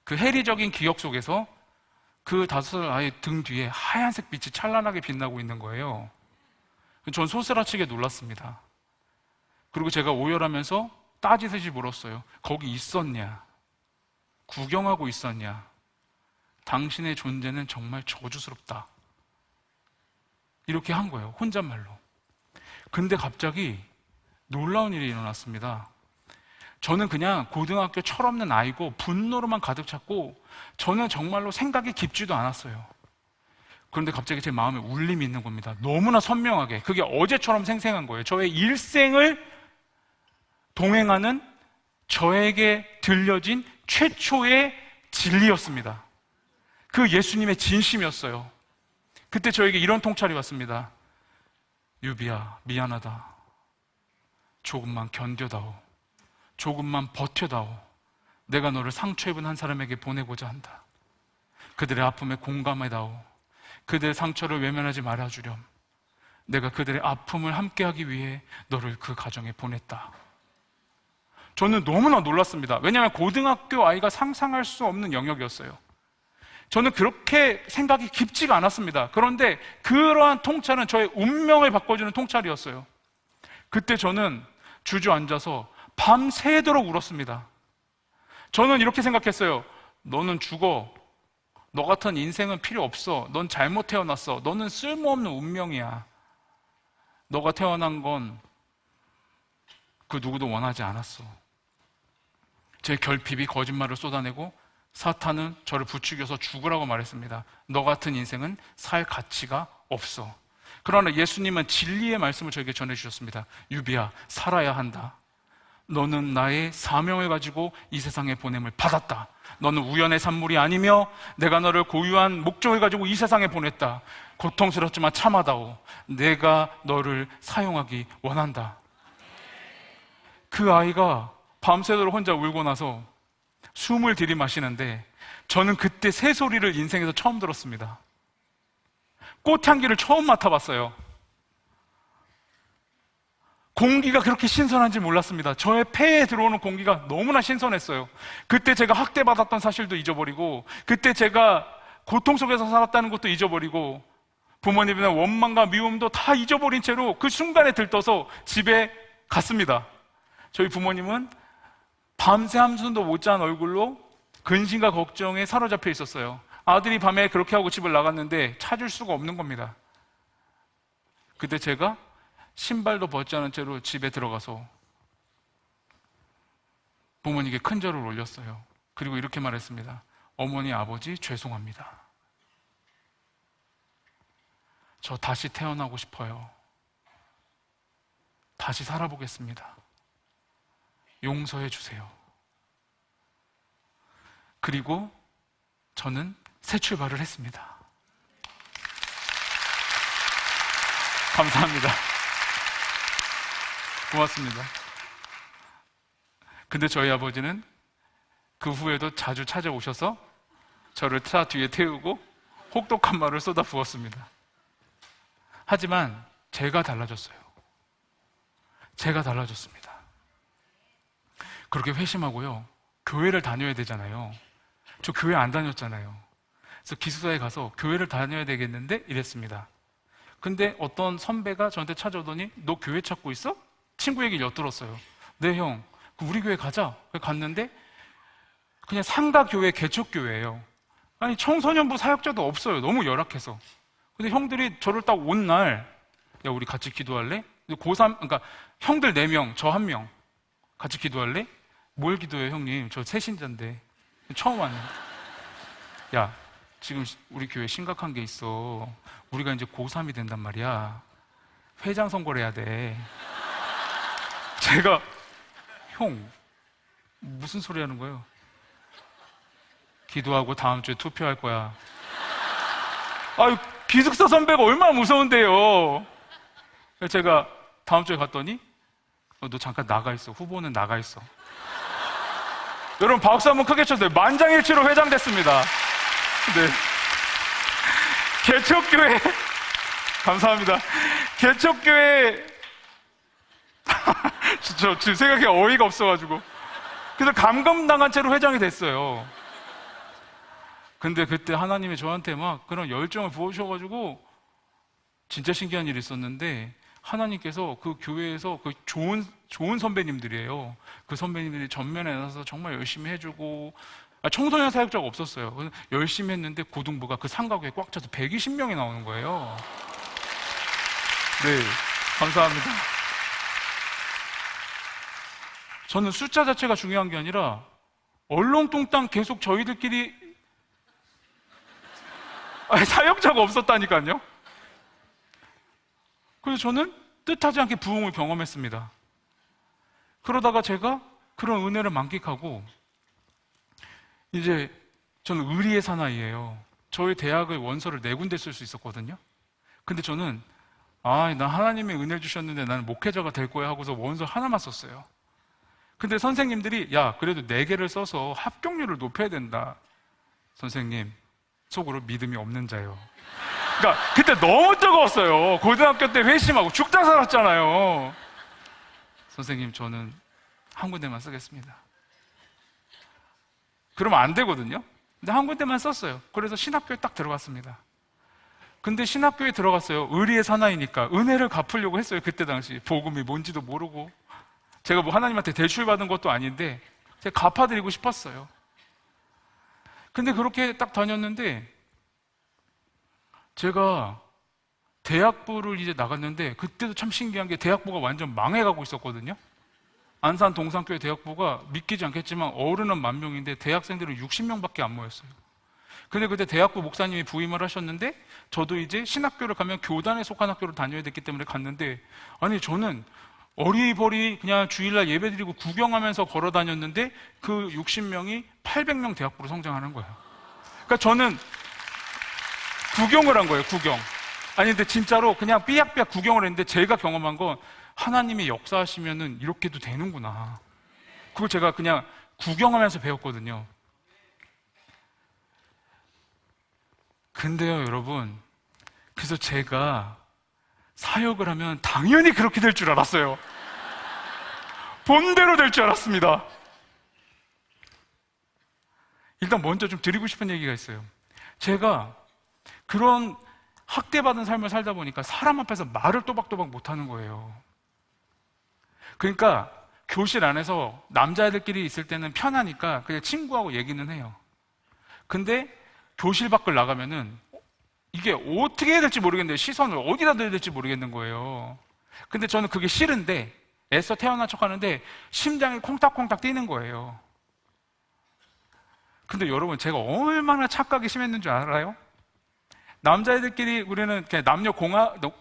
그 해리적인 기억 속에서 그 5살 아이 등 뒤에 하얀색 빛이 찬란하게 빛나고 있는 거예요. 전 소스라치게 놀랐습니다. 그리고 제가 오열하면서 따지듯이 물었어요. 거기 있었냐? 구경하고 있었냐? 당신의 존재는 정말 저주스럽다. 이렇게 한 거예요. 혼잣말로. 근데 갑자기 놀라운 일이 일어났습니다. 저는 그냥 고등학교 철없는 아이고 분노로만 가득 찼고 저는 정말로 생각이 깊지도 않았어요. 그런데 갑자기 제 마음에 울림이 있는 겁니다. 너무나 선명하게. 그게 어제처럼 생생한 거예요. 저의 일생을 동행하는 저에게 들려진 최초의 진리였습니다. 그 예수님의 진심이었어요. 그때 저에게 이런 통찰이 왔습니다. 유비야, 미안하다. 조금만 견뎌다오. 조금만 버텨다오. 내가 너를 상처 입은 한 사람에게 보내고자 한다. 그들의 아픔에 공감해다오. 그들의 상처를 외면하지 말아주렴. 내가 그들의 아픔을 함께하기 위해 너를 그 가정에 보냈다. 저는 너무나 놀랐습니다. 왜냐하면 고등학교 아이가 상상할 수 없는 영역이었어요. 저는 그렇게 생각이 깊지가 않았습니다. 그런데 그러한 통찰은 저의 운명을 바꿔주는 통찰이었어요. 그때 저는 주저앉아서 밤새도록 울었습니다. 저는 이렇게 생각했어요. 너는 죽어. 너 같은 인생은 필요 없어. 넌 잘못 태어났어. 너는 쓸모없는 운명이야. 너가 태어난 건 그 누구도 원하지 않았어. 제 결핍이 거짓말을 쏟아내고 사탄은 저를 부추겨서 죽으라고 말했습니다. 너 같은 인생은 살 가치가 없어. 그러나 예수님은 진리의 말씀을 저에게 전해주셨습니다. 유비야, 살아야 한다. 너는 나의 사명을 가지고 이 세상에 보냄을 받았다. 너는 우연의 산물이 아니며 내가 너를 고유한 목적을 가지고 이 세상에 보냈다. 고통스럽지만 참아다오. 내가 너를 사용하기 원한다. 그 아이가 밤새도록 혼자 울고 나서 숨을 들이마시는데 저는 그때 새소리를 인생에서 처음 들었습니다. 꽃향기를 처음 맡아봤어요. 공기가 그렇게 신선한지 몰랐습니다. 저의 폐에 들어오는 공기가 너무나 신선했어요. 그때 제가 학대받았던 사실도 잊어버리고 그때 제가 고통 속에서 살았다는 것도 잊어버리고 부모님의 원망과 미움도 다 잊어버린 채로 그 순간에 들떠서 집에 갔습니다. 저희 부모님은 밤새 한숨도 못 잔 얼굴로 근심과 걱정에 사로잡혀 있었어요. 아들이 밤에 그렇게 하고 집을 나갔는데 찾을 수가 없는 겁니다. 그때 제가 신발도 벗지 않은 채로 집에 들어가서 부모님께 큰절을 올렸어요. 그리고 이렇게 말했습니다. 어머니, 아버지, 죄송합니다. 저 다시 태어나고 싶어요. 다시 살아보겠습니다. 용서해 주세요. 그리고 저는 새 출발을 했습니다. 감사합니다. 고맙습니다. 근데 저희 아버지는 그 후에도 자주 찾아오셔서 저를 차 뒤에 태우고 혹독한 말을 쏟아 부었습니다. 하지만 제가 달라졌어요. 제가 달라졌습니다. 그렇게 회심하고요. 교회를 다녀야 되잖아요. 저 교회 안 다녔잖아요. 그래서 기숙사에 가서 교회를 다녀야 되겠는데 이랬습니다. 근데 어떤 선배가 저한테 찾아오더니 너 교회 찾고 있어? 친구 얘기를 엿들었어요. 네, 형. 우리 교회 가자. 갔는데 그냥 상가교회, 개척교회예요. 아니, 청소년부 사역자도 없어요. 너무 열악해서. 근데 형들이 저를 딱 온 날, 야, 우리 같이 기도할래? 고3, 그러니까 형들 4명, 저 1명 같이 기도할래? 뭘 기도해요, 형님? 저 새신자인데. 처음 왔는데. 야, 지금 우리 교회 심각한 게 있어. 우리가 이제 고3이 된단 말이야. 회장 선거를 해야 돼. 제가, 형, 무슨 소리 하는 거예요? 기도하고 다음 주에 투표할 거야. 아유, 기숙사 선배가 얼마나 무서운데요. 제가 다음 주에 갔더니, 너 잠깐 나가 있어. 후보는 나가 있어. 여러분, 박수 한번 크게 쳐주세요. 만장일치로 회장됐습니다. 네. 개척교회, 감사합니다. 개척교회, 저 지금 생각해 어이가 없어가지고. 그래서 감금당한 채로 회장이 됐어요. 근데 그때 하나님이 저한테 막 그런 열정을 부어주셔가지고 진짜 신기한 일이 있었는데, 하나님께서 그 교회에서 그 좋은 선배님들이에요. 그 선배님들이 전면에 나서서 정말 열심히 해주고, 청소년 사역자가 없었어요. 그래서 열심히 했는데 고등부가 그 상가교에 꽉 차서 120명이 나오는 거예요. 네, 감사합니다. 저는 숫자 자체가 중요한 게 아니라 얼렁뚱땅 계속 저희들끼리 사역자가 없었다니까요. 그래서 저는 뜻하지 않게 부흥을 경험했습니다. 그러다가 제가 그런 은혜를 만끽하고, 이제 저는 의리의 사나이예요. 저희 대학의 원서를 4군데 쓸 수 있었거든요. 근데 저는 나 하나님이 은혜를 주셨는데 나는 목회자가 될 거야 하고서 원서 하나만 썼어요. 근데 선생님들이 야, 그래도 4개를 써서 합격률을 높여야 된다. 선생님, 속으로 믿음이 없는 자요. 그러니까 그때 너무 뜨거웠어요. 고등학교 때 회심하고 죽다 살았잖아요. 선생님, 저는 한 군데만 쓰겠습니다. 그러면 안 되거든요. 근데 한 군데만 썼어요. 그래서 신학교에 딱 들어갔습니다. 근데 신학교에 들어갔어요. 의리의 사나이니까 은혜를 갚으려고 했어요. 그때 당시 복음이 뭔지도 모르고, 제가 뭐 하나님한테 대출받은 것도 아닌데 제가 갚아드리고 싶었어요. 근데 그렇게 딱 다녔는데, 제가 대학부를 이제 나갔는데, 그때도 참 신기한 게 대학부가 완전 망해가고 있었거든요. 안산 동산교회 대학부가 믿기지 않겠지만 어른은 10,000명인데 대학생들은 60명밖에 안 모였어요. 근데 그때 대학부 목사님이 부임을 하셨는데, 저도 이제 신학교를 가면 교단에 속한 학교를 다녀야 됐기 때문에 갔는데, 아니 저는 어리버리 그냥 주일날 예배드리고 구경하면서 걸어 다녔는데 그 60명이 800명 대학부로 성장하는 거예요. 그러니까 저는 구경을 한 거예요. 구경. 아니 근데 진짜로 그냥 삐약삐약 구경을 했는데, 제가 경험한 건 하나님이 역사하시면은 이렇게도 되는구나. 그걸 제가 그냥 구경하면서 배웠거든요. 근데요, 여러분, 그래서 제가 사역을 하면 당연히 그렇게 될 줄 알았어요. 본대로 될 줄 알았습니다. 일단 먼저 좀 드리고 싶은 얘기가 있어요. 제가 그런 학대받은 삶을 살다 보니까 사람 앞에서 말을 또박또박 못하는 거예요. 그러니까 교실 안에서 남자애들끼리 있을 때는 편하니까 그냥 친구하고 얘기는 해요. 근데 교실 밖을 나가면은 이게 어떻게 해야 될지 모르겠는데, 시선을 어디다 둬야 될지 모르겠는 거예요. 근데 저는 그게 싫은데 애써 태어난 척 하는데 심장이 콩닥콩닥 뛰는 거예요. 근데 여러분, 제가 얼마나 착각이 심했는 줄 알아요? 남자애들끼리 우리는 그냥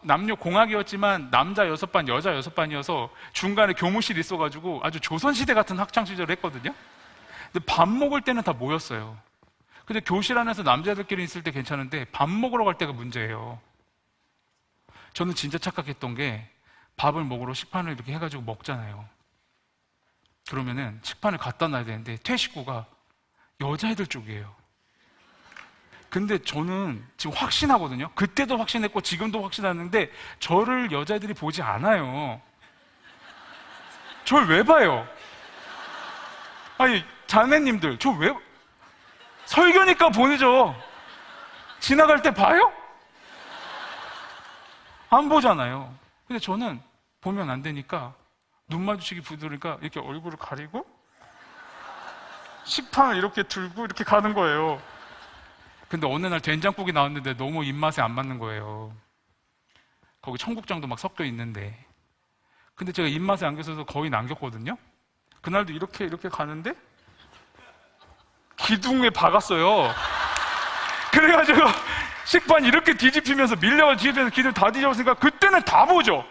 남녀공학이었지만 남자 6반, 여자 6반이어서 중간에 교무실이 있어가지고 아주 조선시대 같은 학창시절을 했거든요. 근데 밥 먹을 때는 다 모였어요. 근데 교실 안에서 남자애들끼리 있을 때 괜찮은데 밥 먹으러 갈 때가 문제예요. 저는 진짜 착각했던 게, 밥을 먹으러 식판을 이렇게 해가지고 먹잖아요. 그러면은 식판을 갖다 놔야 되는데 퇴식구가 여자애들 쪽이에요. 근데 저는 지금 확신하거든요. 그때도 확신했고 지금도 확신하는데 저를 여자애들이 보지 않아요. 저를 왜 봐요? 아니 자매님들, 저 왜, 설교니까 보내죠. 지나갈 때 봐요? 안 보잖아요. 근데 저는 보면 안 되니까 눈 마주치기 부드러우니까 이렇게 얼굴을 가리고 식판을 이렇게 들고 이렇게 가는 거예요. 근데 어느 날 된장국이 나왔는데 너무 입맛에 안 맞는 거예요. 거기 청국장도 막 섞여 있는데. 근데 제가 입맛에 안겨서 거의 남겼거든요. 그날도 이렇게 가는데 기둥에 박았어요. 그래가지고 식판 이렇게 뒤집히면서 밀려가지고 기둥 다 뒤집었으니까 그때는 다 보죠.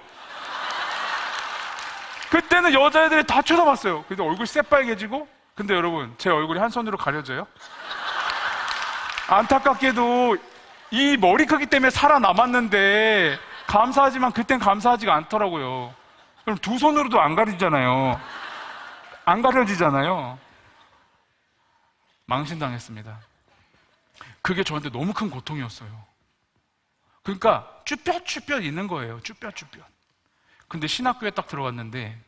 그때는 여자애들이 다 쳐다봤어요. 근데 얼굴 새빨개지고, 근데 여러분 제 얼굴이 한 손으로 가려져요? 안타깝게도 이 머리 크기 때문에 살아남았는데 감사하지만 그땐 감사하지가 않더라고요. 그럼 두 손으로도 안 가리잖아요. 안 가려지잖아요. 망신당했습니다. 그게 저한테 너무 큰 고통이었어요. 그러니까 쭈뼛쭈뼛 있는 거예요. 쭈뼛쭈뼛. 근데 신학교에 딱 들어갔는데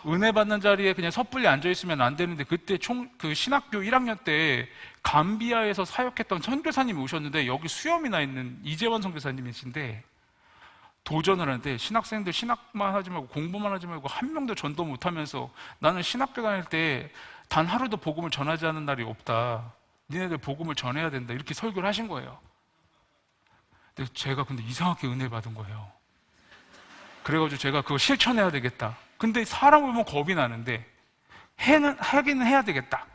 은혜 받는 자리에 그냥 섣불리 앉아있으면 안 되는데, 그때 그 신학교 1학년 때 감비아에서 사역했던 선교사님이 오셨는데, 여기 수염이나 있는 이재원 선교사님이신데 도전을 하는데, 신학생들 신학만 하지 말고 공부만 하지 말고 한 명도 전도 못하면서 나는 신학교 다닐 때 단 하루도 복음을 전하지 않은 날이 없다. 니네들 복음을 전해야 된다. 이렇게 설교를 하신 거예요. 근데 제가 이상하게 은혜 받은 거예요. 그래가지고 제가 그거 실천해야 되겠다. 근데 사람을 보면 겁이 나는데 하기는 해야 되겠다.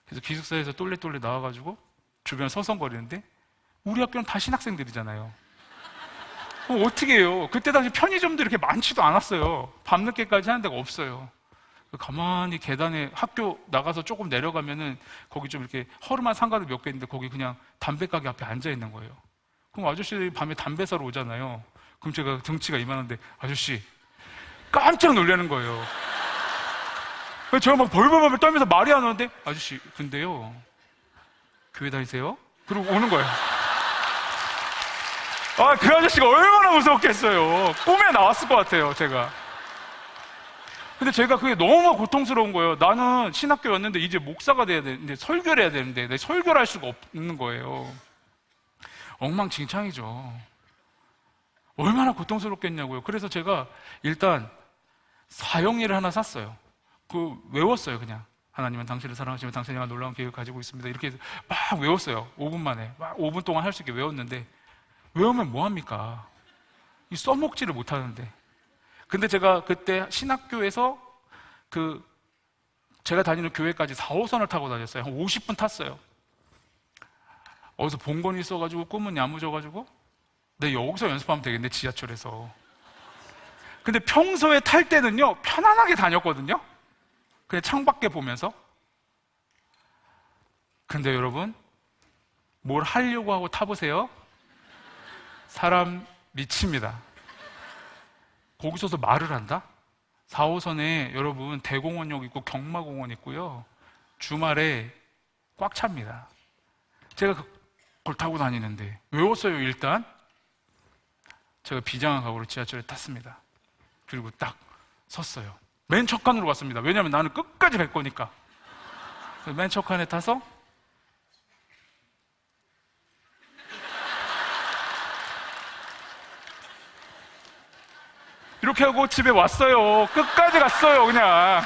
그래서 기숙사에서 똘레똘레 나와가지고 주변 서성거리는데, 우리 학교는 다 신학생들이잖아요. 어떻게 해요? 그때 당시 편의점도 이렇게 많지도 않았어요. 밤늦게까지 하는 데가 없어요. 가만히 계단에 학교 나가서 조금 내려가면은 거기 좀 이렇게 허름한 상가들 몇 개 있는데 거기 그냥 담배 가게 앞에 앉아 있는 거예요. 그럼 아저씨들이 밤에 담배 사러 오잖아요. 그럼 제가 덩치가 이만한데 아저씨 깜짝 놀라는 거예요. 제가 막 벌벌벌 떨면서 말이 안 오는데, 아저씨 근데요 교회 다니세요? 그러고 오는 거예요. 그 아저씨가 얼마나 무서웠겠어요. 꿈에 나왔을 것 같아요, 제가. 근데 제가 그게 너무 고통스러운 거예요. 나는 신학교였는데 이제 목사가 돼야 되는데, 설교를 해야 되는데 내 설교를 할 수가 없는 거예요. 엉망진창이죠. 얼마나 고통스럽겠냐고요. 그래서 제가 일단 사형리를 하나 샀어요. 외웠어요. 그냥 하나님은 당신을 사랑하시며 당신이 놀라운 계획을 가지고 있습니다. 이렇게 해서 막 외웠어요. 5분 만에 막 5분 동안 할 수 있게 외웠는데, 외우면 뭐합니까? 써먹지를 못하는데. 근데 제가 그때 신학교에서 제가 다니는 교회까지 4호선을 타고 다녔어요. 한 50분 탔어요. 어디서 본 건 있어가지고 꿈은 야무져가지고 내 여기서 연습하면 되겠네, 지하철에서. 근데 평소에 탈 때는요 편안하게 다녔거든요. 그냥 창밖에 보면서. 근데 여러분, 뭘 하려고 하고 타보세요. 사람 미칩니다. 거기 서서 말을 한다? 4호선에 여러분 대공원역 있고 경마공원 있고요. 주말에 꽉 찹니다. 제가 그걸 타고 다니는데 외웠어요. 일단 제가 비장한 각오로 지하철에 탔습니다. 그리고 딱 섰어요. 맨 첫 칸으로 갔습니다. 왜냐하면 나는 끝까지 갈 거니까. 맨 첫 칸에 타서 이렇게 하고 집에 왔어요. 끝까지 갔어요. 그냥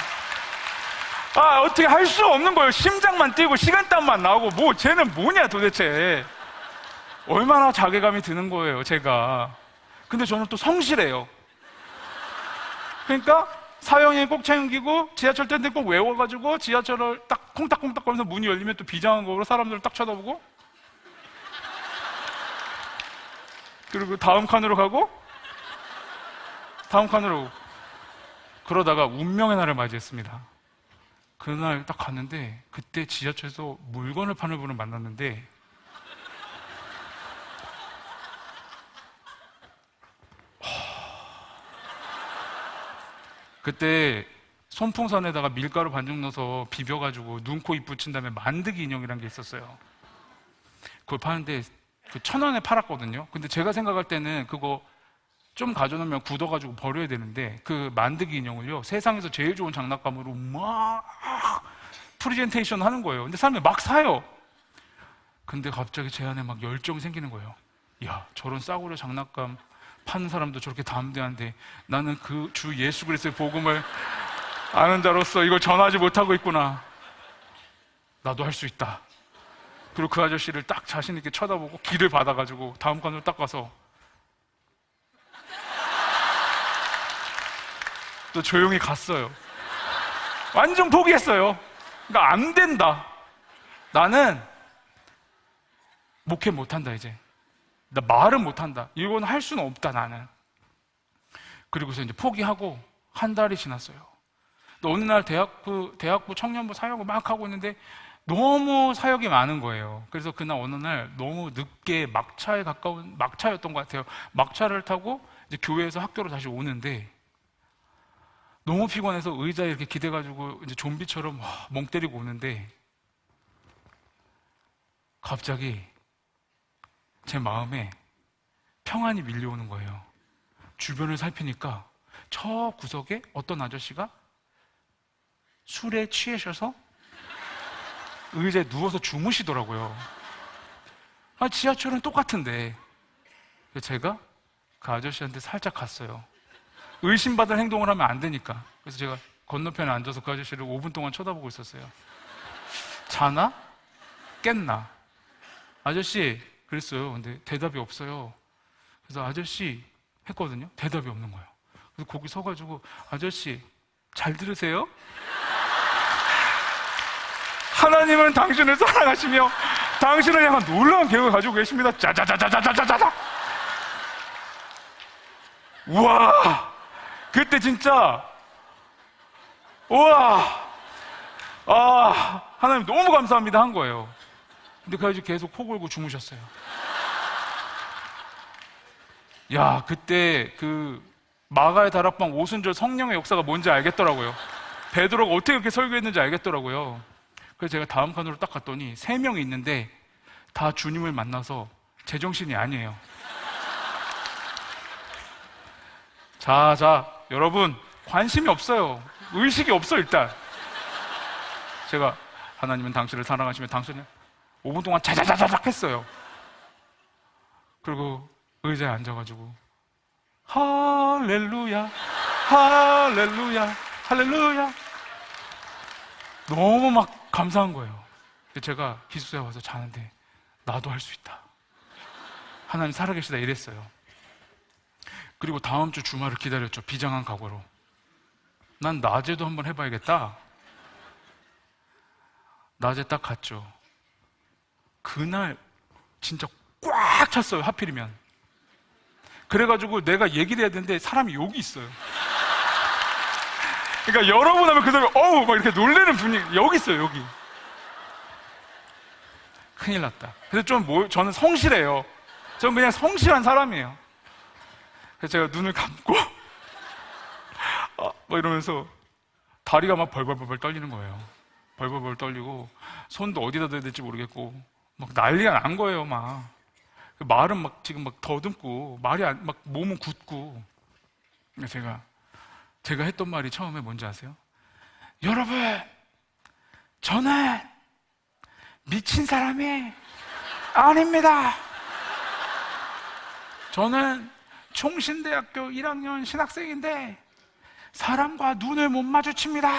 어떻게 할 수 없는 거예요. 심장만 뛰고 식은땀만 나오고 쟤는 뭐냐 도대체. 얼마나 자괴감이 드는 거예요, 제가. 근데 저는 또 성실해요. 그러니까 사형에 꼭 챙기고 지하철 땐데 꼭 외워가지고 지하철을 딱 콩닥콩닥 거리면서 문이 열리면 또 비장한 거로 사람들을 딱 쳐다보고, 그리고 다음 칸으로 가고 다음 칸으로. 그러다가 운명의 날을 맞이했습니다. 그날 딱 갔는데 그때 지하철에서 물건을 파는 분을 만났는데, 그때 손풍선에다가 밀가루 반죽 넣어서 비벼가지고 눈, 코, 입 붙인 다음에 만드기 인형이라는 게 있었어요. 그걸 파는데 1,000원에 팔았거든요. 근데 제가 생각할 때는 그거 좀 가져놓으면 굳어가지고 버려야 되는데, 그 만드기 인형을요 세상에서 제일 좋은 장난감으로 막 프리젠테이션 하는 거예요. 근데 사람들이 막 사요. 근데 갑자기 제 안에 막 열정이 생기는 거예요. 야, 저런 싸구려 장난감 파는 사람도 저렇게 담대한데 나는 그 주 예수 그리스도의 복음을 아는 자로서 이걸 전하지 못하고 있구나. 나도 할 수 있다. 그리고 그 아저씨를 딱 자신 있게 쳐다보고 길을 받아가지고 다음 칸으로 딱 가서 또 조용히 갔어요. 완전 포기했어요. 그러니까 안 된다. 나는 목회 못한다 이제. 나 말은 못한다. 이건 할 수는 없다 나는. 그리고서 이제 포기하고 한 달이 지났어요. 어느 날 대학부 청년부 사역을 막 하고 있는데 너무 사역이 많은 거예요. 그래서 그날 어느 날 너무 늦게 막차에 가까운 막차였던 것 같아요. 막차를 타고 이제 교회에서 학교로 다시 오는데 너무 피곤해서 의자에 이렇게 기대가지고 이제 좀비처럼 멍 때리고 오는데 갑자기 제 마음에 평안이 밀려오는 거예요. 주변을 살피니까 저 구석에 어떤 아저씨가 술에 취하셔서 의자에 누워서 주무시더라고요. 지하철은 똑같은데. 제가 그 아저씨한테 살짝 갔어요. 의심받을 행동을 하면 안 되니까. 그래서 제가 건너편에 앉아서 그 아저씨를 5분 동안 쳐다보고 있었어요. 자나? 깼나? 아저씨 그랬어요. 근데 대답이 없어요. 그래서 아저씨 했거든요. 대답이 없는 거예요. 그래서 거기 서가지고 아저씨 잘 들으세요? 하나님은 당신을 사랑하시며 당신을 향한 놀라운 계획을 가지고 계십니다. 짜자자자자자자자. 우와, 그때 진짜 우와, 하나님 너무 감사합니다 한 거예요. 근데 그 아저씨 계속 코 골고 주무셨어요. 야, 그때 그 마가의 다락방 오순절 성령의 역사가 뭔지 알겠더라고요. 베드로가 어떻게 그렇게 설교했는지 알겠더라고요. 그래서 제가 다음 칸으로 딱 갔더니 3명이 있는데 다 주님을 만나서 제정신이 아니에요. 자, 여러분 관심이 없어요. 의식이 없어 일단. 제가 하나님은 당신을 사랑하시며 당신을 5분 동안 자자자자작 했어요. 그리고 의자에 앉아가지고 할렐루야, 할렐루야, 할렐루야. 너무 막 감사한 거예요. 제가 기숙사에 와서 자는데 나도 할 수 있다. 하나님 살아계시다 이랬어요. 그리고 다음 주 주말을 기다렸죠. 비장한 각오로. 난 낮에도 한번 해봐야겠다. 낮에 딱 갔죠. 그날 진짜 꽉 찼어요. 하필이면. 그래가지고 내가 얘기를 해야 되는데 사람이 여기 있어요. 그러니까 여러분 하면 그 사람이 어우 막 이렇게 놀래는 분위기. 여기 있어요. 여기. 큰일 났다. 그래서 저는 성실해요. 저는 그냥 성실한 사람이에요. 그래서 제가 눈을 감고 막 이러면서 다리가 막 벌벌벌 떨리는 거예요. 벌벌벌 떨리고 손도 어디다 대야 될지 모르겠고 막 난리가 난 거예요. 막 말은 막 지금 막 더듬고 말이 막 몸은 굳고. 제가 했던 말이 처음에 뭔지 아세요? 여러분, 저는 미친 사람이 아닙니다. 저는 총신대학교 1학년 신학생인데 사람과 눈을 못 마주칩니다.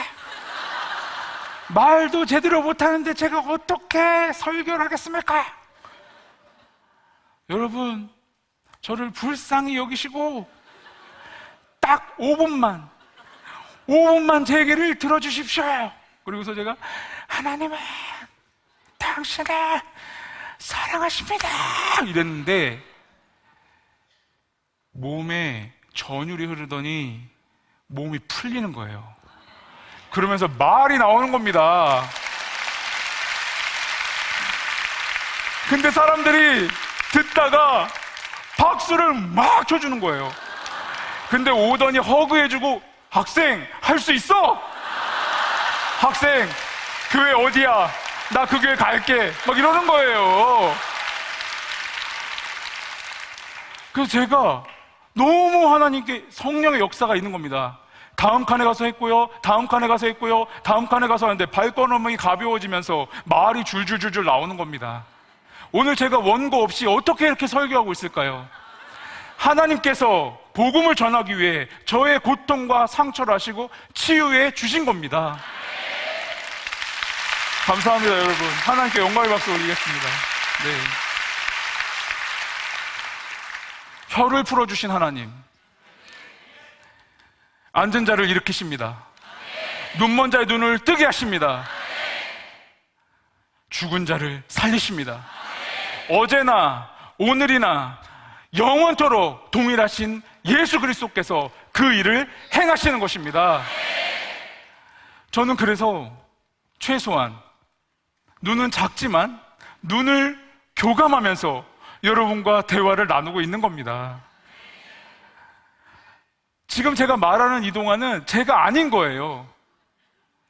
말도 제대로 못하는데 제가 어떻게 설교를 하겠습니까? 여러분, 저를 불쌍히 여기시고 딱 5분만 제 얘기를 들어주십시오. 그리고서 제가 하나님은 당신을 사랑하십니다 이랬는데 몸에 전율이 흐르더니 몸이 풀리는 거예요. 그러면서 말이 나오는 겁니다. 근데 사람들이 듣다가 박수를 막 쳐주는 거예요. 근데 오더니 허그해주고 학생 할 수 있어? 학생 교회 어디야? 나 그 교회 갈게 막 이러는 거예요. 그래서 제가 너무 하나님께 성령의 역사가 있는 겁니다. 다음 칸에 가서 했고요, 다음 칸에 가서 했고요, 다음 칸에 가서 하는데 발걸음이 가벼워지면서 말이 줄줄줄줄 나오는 겁니다. 오늘 제가 원고 없이 어떻게 이렇게 설교하고 있을까요? 하나님께서 복음을 전하기 위해 저의 고통과 상처를 하시고 치유해 주신 겁니다. 감사합니다, 여러분. 하나님께 영광의 박수 올리겠습니다. 네. 혀를 풀어주신 하나님, 앉은 자를 일으키십니다. 눈먼 자의 눈을 뜨게 하십니다. 죽은 자를 살리십니다. 어제나 오늘이나 영원토록 동일하신 예수 그리스도께서 그 일을 행하시는 것입니다. 저는 그래서 최소한 눈은 작지만 눈을 교감하면서 여러분과 대화를 나누고 있는 겁니다. 지금 제가 말하는 이 동안은 제가 아닌 거예요.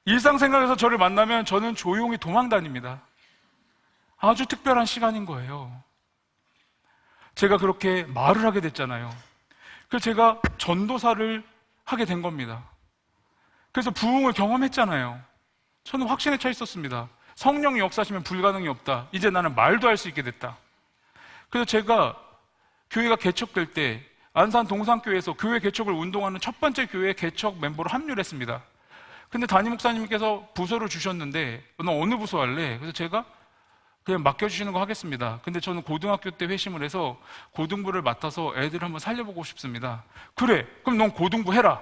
일상생활에서 저를 만나면 저는 조용히 도망 다닙니다. 아주 특별한 시간인 거예요. 제가 그렇게 말을 하게 됐잖아요. 그래서 제가 전도사를 하게 된 겁니다. 그래서 부흥을 경험했잖아요. 저는 확신에 차 있었습니다. 성령이 역사하시면 불가능이 없다. 이제 나는 말도 할 수 있게 됐다. 그래서 제가 교회가 개척될 때 안산 동산교회에서 교회 개척을 운동하는 첫 번째 교회 개척 멤버로 합류를 했습니다. 근데 담임 목사님께서 부서를 주셨는데 너 어느 부서 할래? 그래서 제가 그냥 맡겨주시는 거 하겠습니다. 근데 저는 고등학교 때 회심을 해서 고등부를 맡아서 애들을 한번 살려보고 싶습니다. 그래, 그럼 넌 고등부 해라.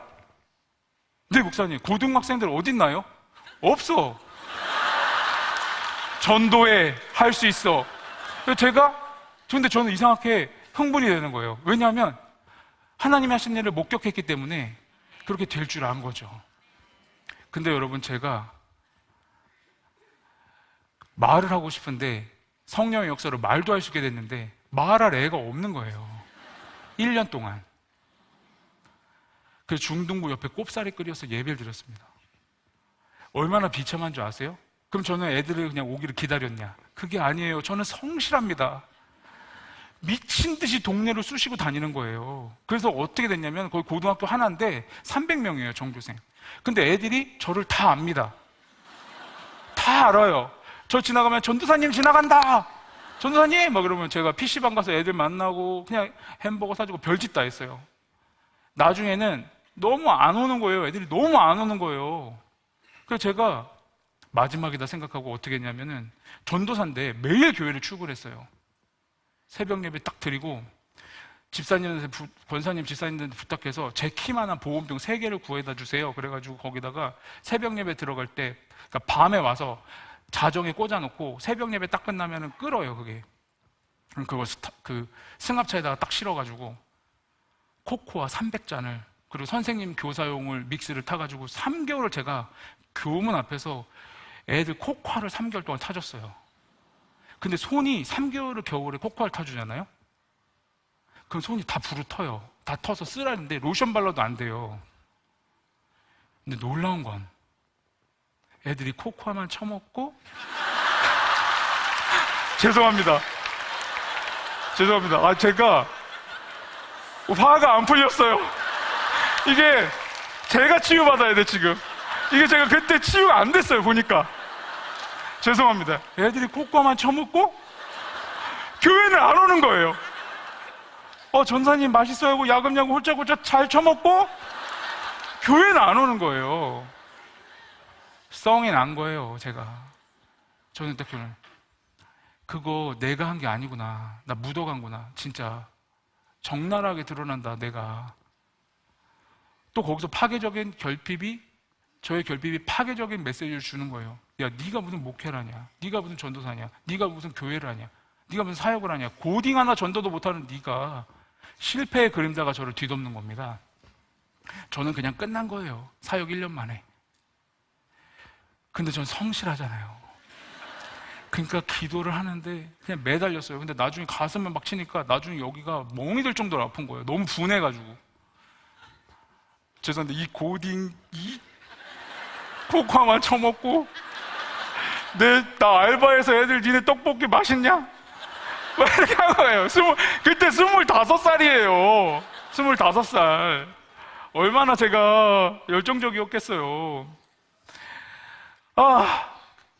네, 목사님, 고등학생들 어딨나요? 없어. 전도회 할 수 있어. 그래서 근데 저는 이상하게 흥분이 되는 거예요. 왜냐하면 하나님이 하신 일을 목격했기 때문에 그렇게 될 줄 안 거죠. 근데 여러분, 제가 말을 하고 싶은데 성령의 역사로 말도 할 수 있게 됐는데 말할 애가 없는 거예요. 1년 동안. 그래서 중등부 옆에 꼽사리 끓여서 예배를 드렸습니다. 얼마나 비참한 줄 아세요? 그럼 저는 애들을 그냥 오기를 기다렸냐? 그게 아니에요. 저는 성실합니다. 미친 듯이 동네를 쑤시고 다니는 거예요. 그래서 어떻게 됐냐면 거기 고등학교 하나인데 300명이에요, 전교생. 근데 애들이 저를 다 압니다. 다 알아요. 저 지나가면 전도사님 지나간다! 전도사님! 막 그러면 제가 PC방 가서 애들 만나고 그냥 햄버거 사주고 별짓 다 했어요. 나중에는 너무 안 오는 거예요. 애들이 너무 안 오는 거예요. 그래서 제가 마지막이다 생각하고 어떻게 했냐면은 전도사인데 매일 교회를 출근을 했어요. 새벽 예배 딱 드리고 집사님한테 권사님 집사님한테 부탁해서 제 키만한 보온병 3개를 구해다 주세요. 그래가지고 거기다가 새벽 예배 들어갈 때 그러니까 밤에 와서 자정에 꽂아놓고 새벽 예배 딱 끝나면은 끓어요. 그게 그거 그 승합차에다가 딱 실어가지고 코코아 300잔을 그리고 선생님 교사용을 믹스를 타가지고 3개월을 제가 교문 앞에서 애들 코코아를 3개월 동안 타줬어요. 근데 손이 3개월을 겨울에 코코아를 타주잖아요? 그럼 손이 다 부르터요. 다 터서 쓰라는데 로션 발라도 안 돼요. 근데 놀라운 건 애들이 코코아만 처먹고 죄송합니다. 제가 화가 안 풀렸어요. 이게 제가 치유받아야 돼 지금. 이게 제가 그때 치유가 안 됐어요 보니까. 죄송합니다. 애들이 코코아만 처먹고 교회는 안 오는 거예요. 전사님 맛있어요 하고 야금야금 홀짝홀짝 잘 처먹고 교회는 안 오는 거예요. 썽이 난 거예요. 제가 저는 딱 그거 내가 한 게 아니구나. 나 묻어간구나. 진짜 적나라하게 드러난다 내가. 또 거기서 파괴적인 결핍이 저의 결핍이 파괴적인 메시지를 주는 거예요. 야, 네가 무슨 목회를 하냐? 네가 무슨 전도사냐? 네가 무슨 교회를 하냐? 네가 무슨 사역을 하냐? 고딩 하나 전도도 못하는 네가 실패의 그림자가 저를 뒤덮는 겁니다. 저는 그냥 끝난 거예요. 사역 1년 만에. 근데 전 성실하잖아요. 그러니까 기도를 하는데 그냥 매달렸어요. 근데 나중에 가슴을 막 치니까 나중에 여기가 멍이 들 정도로 아픈 거예요. 너무 분해가지고. 죄송한데 이 고딩 이 코코아만 처먹고 나 알바해서 애들 니네 떡볶이 맛있냐? 막 이렇게 한 거예요. 그때 25살이에요. 25살. 얼마나 제가 열정적이었겠어요.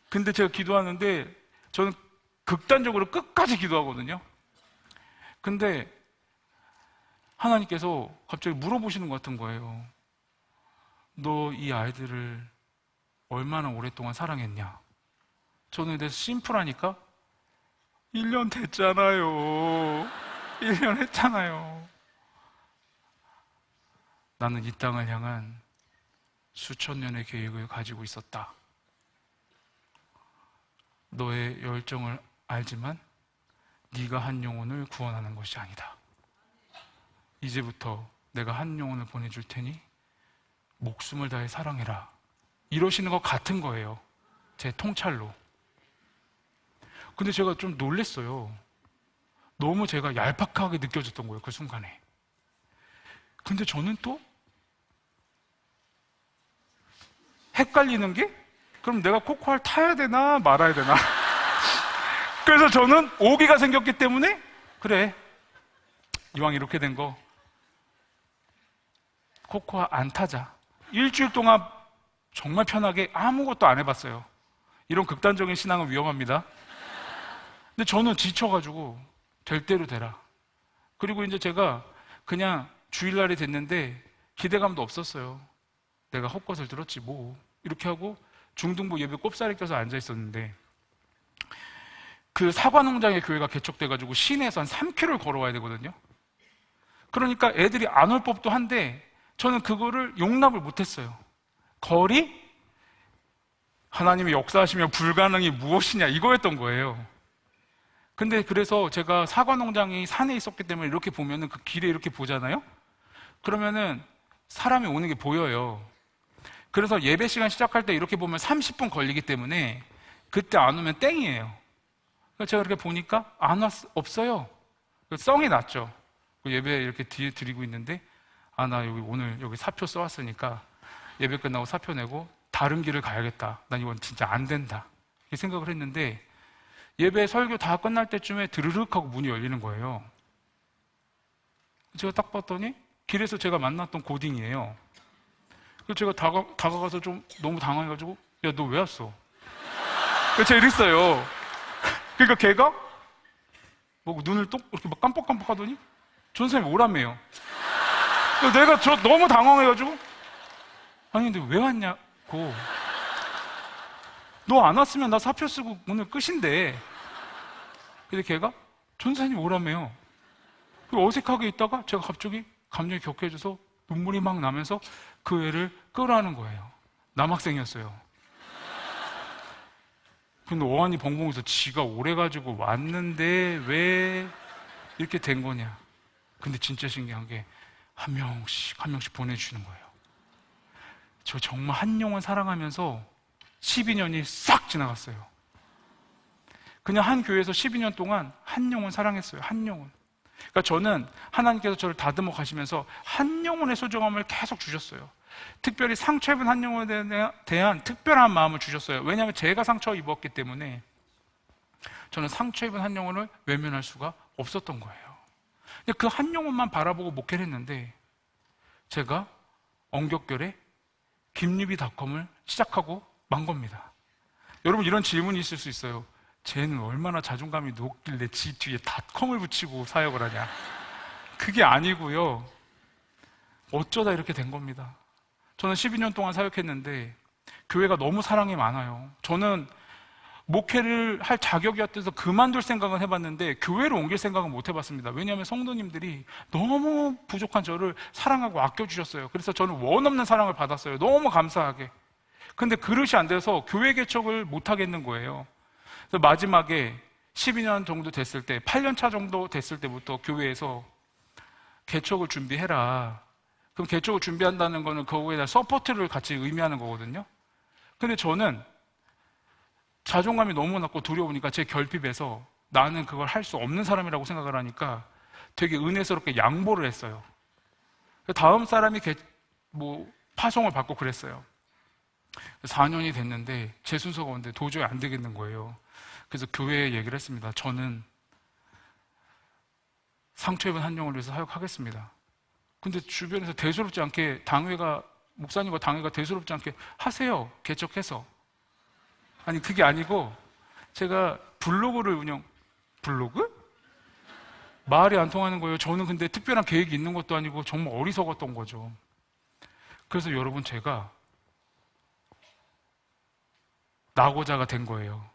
근데 제가 기도하는데 저는 극단적으로 끝까지 기도하거든요. 근데 하나님께서 갑자기 물어보시는 것 같은 거예요. 너 이 아이들을 얼마나 오랫동안 사랑했냐? 저는 근데 심플하니까 1년 됐잖아요. 1년 했잖아요. 나는 이 땅을 향한 수천 년의 계획을 가지고 있었다. 너의 열정을 알지만 네가 한 영혼을 구원하는 것이 아니다. 이제부터 내가 한 영혼을 보내줄 테니 목숨을 다해 사랑해라. 이러시는 것 같은 거예요. 제 통찰로. 근데 제가 좀 놀랬어요. 너무 제가 얄팍하게 느껴졌던 거예요, 그 순간에. 근데 저는 또 헷갈리는 게, 그럼 내가 코코아를 타야 되나 말아야 되나? 그래서 저는 오기가 생겼기 때문에, 그래, 이왕 이렇게 된 거 코코아 안 타자. 일주일 동안 정말 편하게 아무것도 안 해봤어요. 이런 극단적인 신앙은 위험합니다. 근데 저는 지쳐가지고 될 대로 되라. 그리고 이제 제가 그냥 주일날이 됐는데 기대감도 없었어요. 내가 헛것을 들었지 뭐. 이렇게 하고 중등부 예배 꼽사리 껴서 앉아 있었는데, 그 사과농장의 교회가 개척돼가지고 시내에서 한 3km를 걸어와야 되거든요. 그러니까 애들이 안 올 법도 한데 저는 그거를 용납을 못했어요. 거리? 하나님이 역사하시면 불가능이 무엇이냐, 이거였던 거예요. 근데 그래서 제가 사과농장이 산에 있었기 때문에 이렇게 보면은 그 길에 이렇게 보잖아요? 그러면은 사람이 오는 게 보여요. 그래서 예배 시간 시작할 때 이렇게 보면 30분 걸리기 때문에 그때 안 오면 땡이에요. 그래서 제가 이렇게 보니까 없어요. 썽이 났죠. 예배 이렇게 뒤에 드리고 있는데, 나 여기 오늘 여기 사표 써왔으니까 예배 끝나고 사표 내고 다른 길을 가야겠다. 난 이건 진짜 안 된다. 이렇게 생각을 했는데, 예배 설교 다 끝날 때쯤에 드르륵 하고 문이 열리는 거예요. 제가 딱 봤더니 길에서 제가 만났던 고딩이에요. 그래서 제가 다가가서 좀 너무 당황해가지고, 야, 너 왜 왔어? 그래서 제가 이랬어요. 그러니까 걔가 뭐 눈을 또 이렇게 막 깜빡깜빡 하더니 전사님이 오라며요. 그래서 내가 너무 당황해가지고, 아니 근데 왜 왔냐고. 너 안 왔으면 나 사표 쓰고 오늘 끝인데. 근데 걔가 전사님 오라며요. 그리고 어색하게 있다가 제가 갑자기 감정이 격해져서 눈물이 막 나면서 그 애를 끌어안은 거예요. 남학생이었어요. 근데 어안이 벙벙해서 지가 오래가지고 왔는데 왜 이렇게 된 거냐. 근데 진짜 신기한 게 한 명씩 보내주시는 거예요. 저 정말 한 영혼 사랑하면서 12년이 싹 지나갔어요. 그냥 한 교회에서 12년 동안 한 영혼 사랑했어요. 한 영혼. 그러니까 저는 하나님께서 저를 다듬어 가시면서 한 영혼의 소중함을 계속 주셨어요. 특별히 상처 입은 한 영혼에 대한 특별한 마음을 주셨어요. 왜냐하면 제가 상처 입었기 때문에 저는 상처 입은 한 영혼을 외면할 수가 없었던 거예요. 그 한 영혼만 바라보고 목회를 했는데, 제가 언격결에 김유비닷컴을 시작하고 만 겁니다. 여러분, 이런 질문이 있을 수 있어요. 쟤는 얼마나 자존감이 높길래 지 뒤에 닷컴을 붙이고 사역을 하냐. 그게 아니고요, 어쩌다 이렇게 된 겁니다. 저는 12년 동안 사역했는데 교회가 너무 사랑이 많아요. 저는 목회를 할 자격이 어때서 그만둘 생각은 해봤는데 교회로 옮길 생각은 못 해봤습니다. 왜냐하면 성도님들이 너무 부족한 저를 사랑하고 아껴주셨어요. 그래서 저는 원 없는 사랑을 받았어요. 너무 감사하게. 근데 그릇이 안 돼서 교회 개척을 못 하겠는 거예요. 그래서 마지막에 12년 정도 됐을 때, 8년 차 정도 됐을 때부터 교회에서 개척을 준비해라. 그럼 개척을 준비한다는 거는 그거에 대한 서포트를 같이 의미하는 거거든요. 근데 저는 자존감이 너무 낮고 두려우니까 제 결핍에서 나는 그걸 할 수 없는 사람이라고 생각을 하니까 되게 은혜스럽게 양보를 했어요. 다음 사람이 파송을 받고 그랬어요. 4년이 됐는데 제 순서가 오는데 도저히 안 되겠는 거예요. 그래서 교회에 얘기를 했습니다. 저는 상처 입은 한 영혼을 위해서 사역하겠습니다. 근데 주변에서 대수롭지 않게 목사님과 당회가 대수롭지 않게 하세요. 개척해서. 아니, 그게 아니고 제가 블로그? 말이 안 통하는 거예요. 저는 근데 특별한 계획이 있는 것도 아니고 정말 어리석었던 거죠. 그래서 여러분, 제가 낙오자가 된 거예요.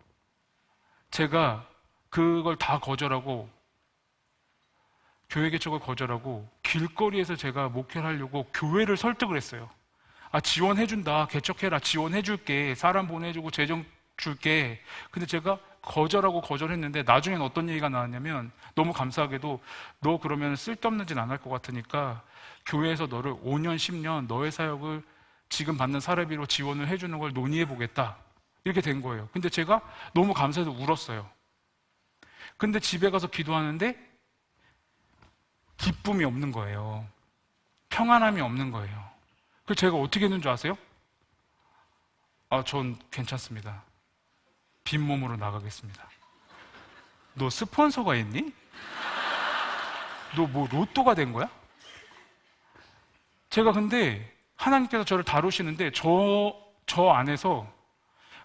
제가 그걸 다 거절하고 교회 개척을 거절하고 길거리에서 제가 목회를 하려고 교회를 설득을 했어요. 지원해준다. 개척해라. 지원해줄게. 사람 보내주고 재정 줄게. 근데 제가 거절했는데 나중엔 어떤 얘기가 나왔냐면, 너무 감사하게도 너 그러면 쓸데없는 짓 안 할 것 같으니까 교회에서 너를 5년, 10년 너의 사역을 지금 받는 사례비로 지원을 해주는 걸 논의해보겠다. 이렇게 된 거예요. 근데 제가 너무 감사해서 울었어요. 근데 집에 가서 기도하는데 기쁨이 없는 거예요. 평안함이 없는 거예요. 그래서 제가 어떻게 했는 줄 아세요? 전 괜찮습니다. 빈몸으로 나가겠습니다. 너 스폰서가 있니? 너 뭐 로또가 된 거야? 제가 근데 하나님께서 저를 다루시는데 저 안에서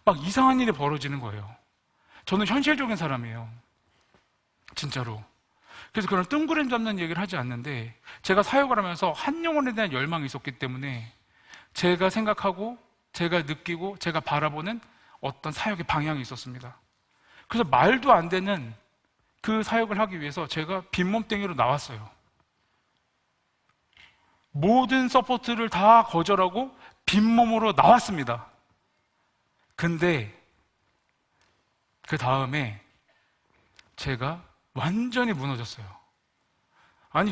막 이상한 일이 벌어지는 거예요. 저는 현실적인 사람이에요. 진짜로. 그래서 그런 뜬구름 잡는 얘기를 하지 않는데, 제가 사역을 하면서 한 영혼에 대한 열망이 있었기 때문에 제가 생각하고 제가 느끼고 제가 바라보는 어떤 사역의 방향이 있었습니다. 그래서 말도 안 되는 그 사역을 하기 위해서 제가 빈몸땡이로 나왔어요. 모든 서포트를 다 거절하고 빈몸으로 나왔습니다. 근데 그 다음에 제가 완전히 무너졌어요.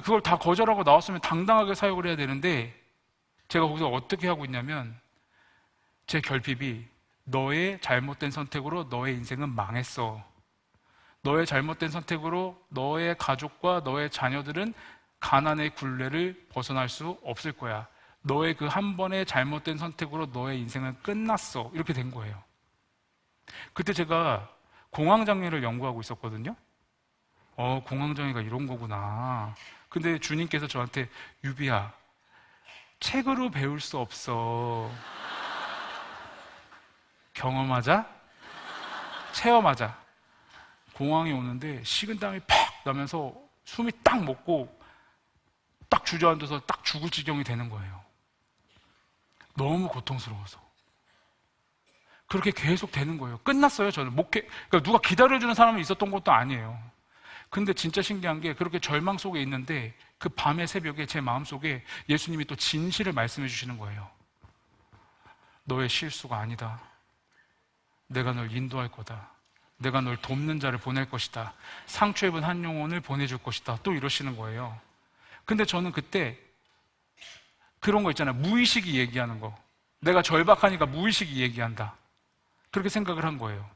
그걸 다 거절하고 나왔으면 당당하게 사역을 해야 되는데, 제가 거기서 어떻게 하고 있냐면, 제 결핍이 너의 잘못된 선택으로 너의 인생은 망했어. 너의 잘못된 선택으로 너의 가족과 너의 자녀들은 가난의 굴레를 벗어날 수 없을 거야. 너의 그 한 번의 잘못된 선택으로 너의 인생은 끝났어. 이렇게 된 거예요. 그때 제가 공황장애를 연구하고 있었거든요. 공황장애가 이런 거구나. 근데 주님께서 저한테, 유비야, 책으로 배울 수 없어. 경험하자, 체험하자. 공황이 오는데 식은땀이 팍 나면서 숨이 딱 멎고 딱 주저앉아서 딱 죽을 지경이 되는 거예요. 너무 고통스러워서. 그렇게 계속 되는 거예요. 끝났어요, 저는. 그러니까 누가 기다려주는 사람이 있었던 것도 아니에요. 근데 진짜 신기한 게, 그렇게 절망 속에 있는데 그 밤의 새벽에 제 마음속에 예수님이 또 진실을 말씀해 주시는 거예요. 너의 실수가 아니다. 내가 널 인도할 거다. 내가 널 돕는 자를 보낼 것이다. 상처 입은 한 영혼을 보내줄 것이다. 또 이러시는 거예요. 근데 저는 그때 그런 거 있잖아요. 무의식이 얘기하는 거. 내가 절박하니까 무의식이 얘기한다. 그렇게 생각을 한 거예요.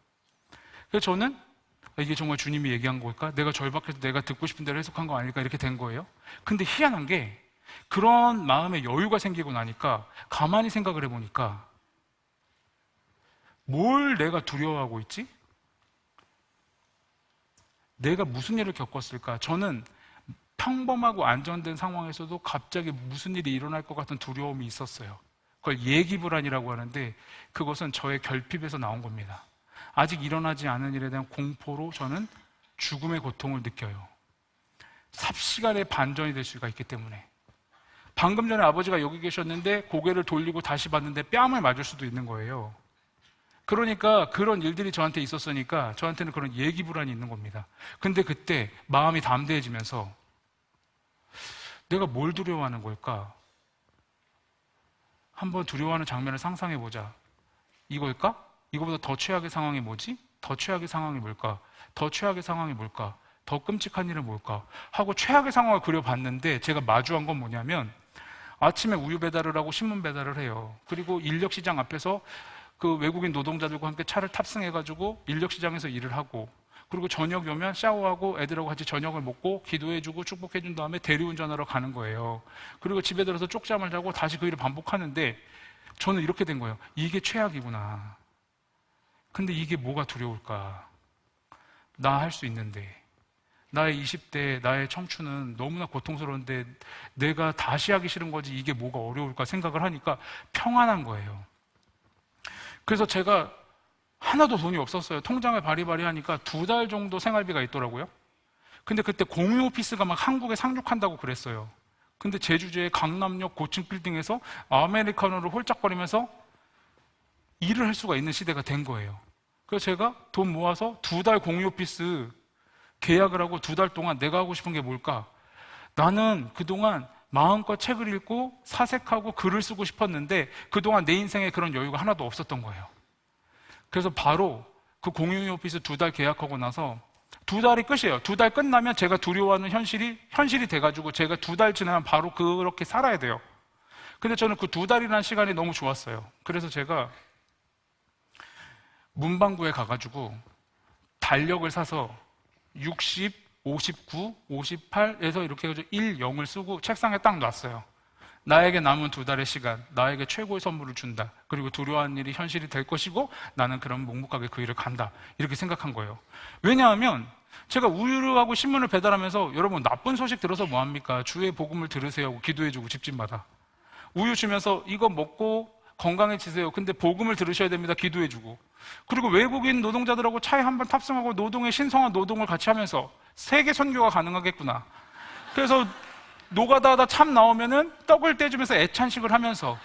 그래서 저는 이게 정말 주님이 얘기한 걸까? 내가 절박해서 내가 듣고 싶은 대로 해석한 거 아닐까? 이렇게 된 거예요. 근데 희한한 게, 그런 마음에 여유가 생기고 나니까 가만히 생각을 해보니까, 뭘 내가 두려워하고 있지? 내가 무슨 일을 겪었을까? 저는 평범하고 안전된 상황에서도 갑자기 무슨 일이 일어날 것 같은 두려움이 있었어요. 그걸 예기불안이라고 하는데, 그것은 저의 결핍에서 나온 겁니다. 아직 일어나지 않은 일에 대한 공포로 저는 죽음의 고통을 느껴요. 삽시간에 반전이 될 수가 있기 때문에. 방금 전에 아버지가 여기 계셨는데 고개를 돌리고 다시 봤는데 뺨을 맞을 수도 있는 거예요. 그러니까 그런 일들이 저한테 있었으니까 저한테는 그런 예기불안이 있는 겁니다. 근데 그때 마음이 담대해지면서, 내가 뭘 두려워하는 걸까? 한번 두려워하는 장면을 상상해보자. 이걸까? 이거보다 더 최악의 상황이 뭐지? 더 최악의 상황이 뭘까? 더 최악의 상황이 뭘까? 더 끔찍한 일은 뭘까? 하고 최악의 상황을 그려봤는데, 제가 마주한 건 뭐냐면, 아침에 우유 배달을 하고 신문 배달을 해요. 그리고 인력시장 앞에서 그 외국인 노동자들과 함께 차를 탑승해가지고 인력시장에서 일을 하고, 그리고 저녁이 오면 샤워하고 애들하고 같이 저녁을 먹고 기도해주고 축복해준 다음에 대리운전하러 가는 거예요. 그리고 집에 들어서 쪽잠을 자고 다시 그 일을 반복하는데, 저는 이렇게 된 거예요. 이게 최악이구나. 근데 이게 뭐가 두려울까? 나 할 수 있는데, 나의 20대, 나의 청춘은 너무나 고통스러운데 내가 다시 하기 싫은 거지 이게 뭐가 어려울까 생각을 하니까 평안한 거예요. 그래서 제가 하나도 돈이 없었어요. 통장을 바리바리 하니까 2달 정도 생활비가 있더라고요. 근데 그때 공유 오피스가 막 한국에 상륙한다고 그랬어요. 근데 제주도의 강남역 고층 빌딩에서 아메리카노를 홀짝거리면서 일을 할 수가 있는 시대가 된 거예요. 그래서 제가 돈 모아서 2달 공유 오피스 계약을 하고 2달 동안 내가 하고 싶은 게 뭘까? 나는 그동안 마음껏 책을 읽고 사색하고 글을 쓰고 싶었는데 그동안 내 인생에 그런 여유가 하나도 없었던 거예요. 그래서 바로 그 공용이 오피스 2달 계약하고 나서 2달이 끝이에요. 2달 끝나면 제가 두려워하는 현실이 돼가지고 제가 2달 지나면 바로 그렇게 살아야 돼요. 근데 저는 그 2달이라는 시간이 너무 좋았어요. 그래서 제가 문방구에 가가지고 달력을 사서 60, 59, 58에서 이렇게 해가지고 1, 0을 쓰고 책상에 딱 놨어요. 나에게 남은 2달의 시간, 나에게 최고의 선물을 준다. 그리고 두려워하는 일이 현실이 될 것이고 나는 그럼 묵묵하게 그 일을 간다. 이렇게 생각한 거예요. 왜냐하면 제가 우유하고 신문을 배달하면서 여러분 나쁜 소식 들어서 뭐합니까? 주의 복음을 들으세요 하고 기도해주고 집집마다 우유 주면서 이거 먹고 건강해지세요. 근데 복음을 들으셔야 됩니다. 기도해주고. 그리고 외국인 노동자들하고 차에 한 번 탑승하고 노동의 신성한 노동을 같이 하면서 세계 선교가 가능하겠구나. 그래서 노가다하다 참 나오면은 떡을 떼주면서 애찬식을 하면서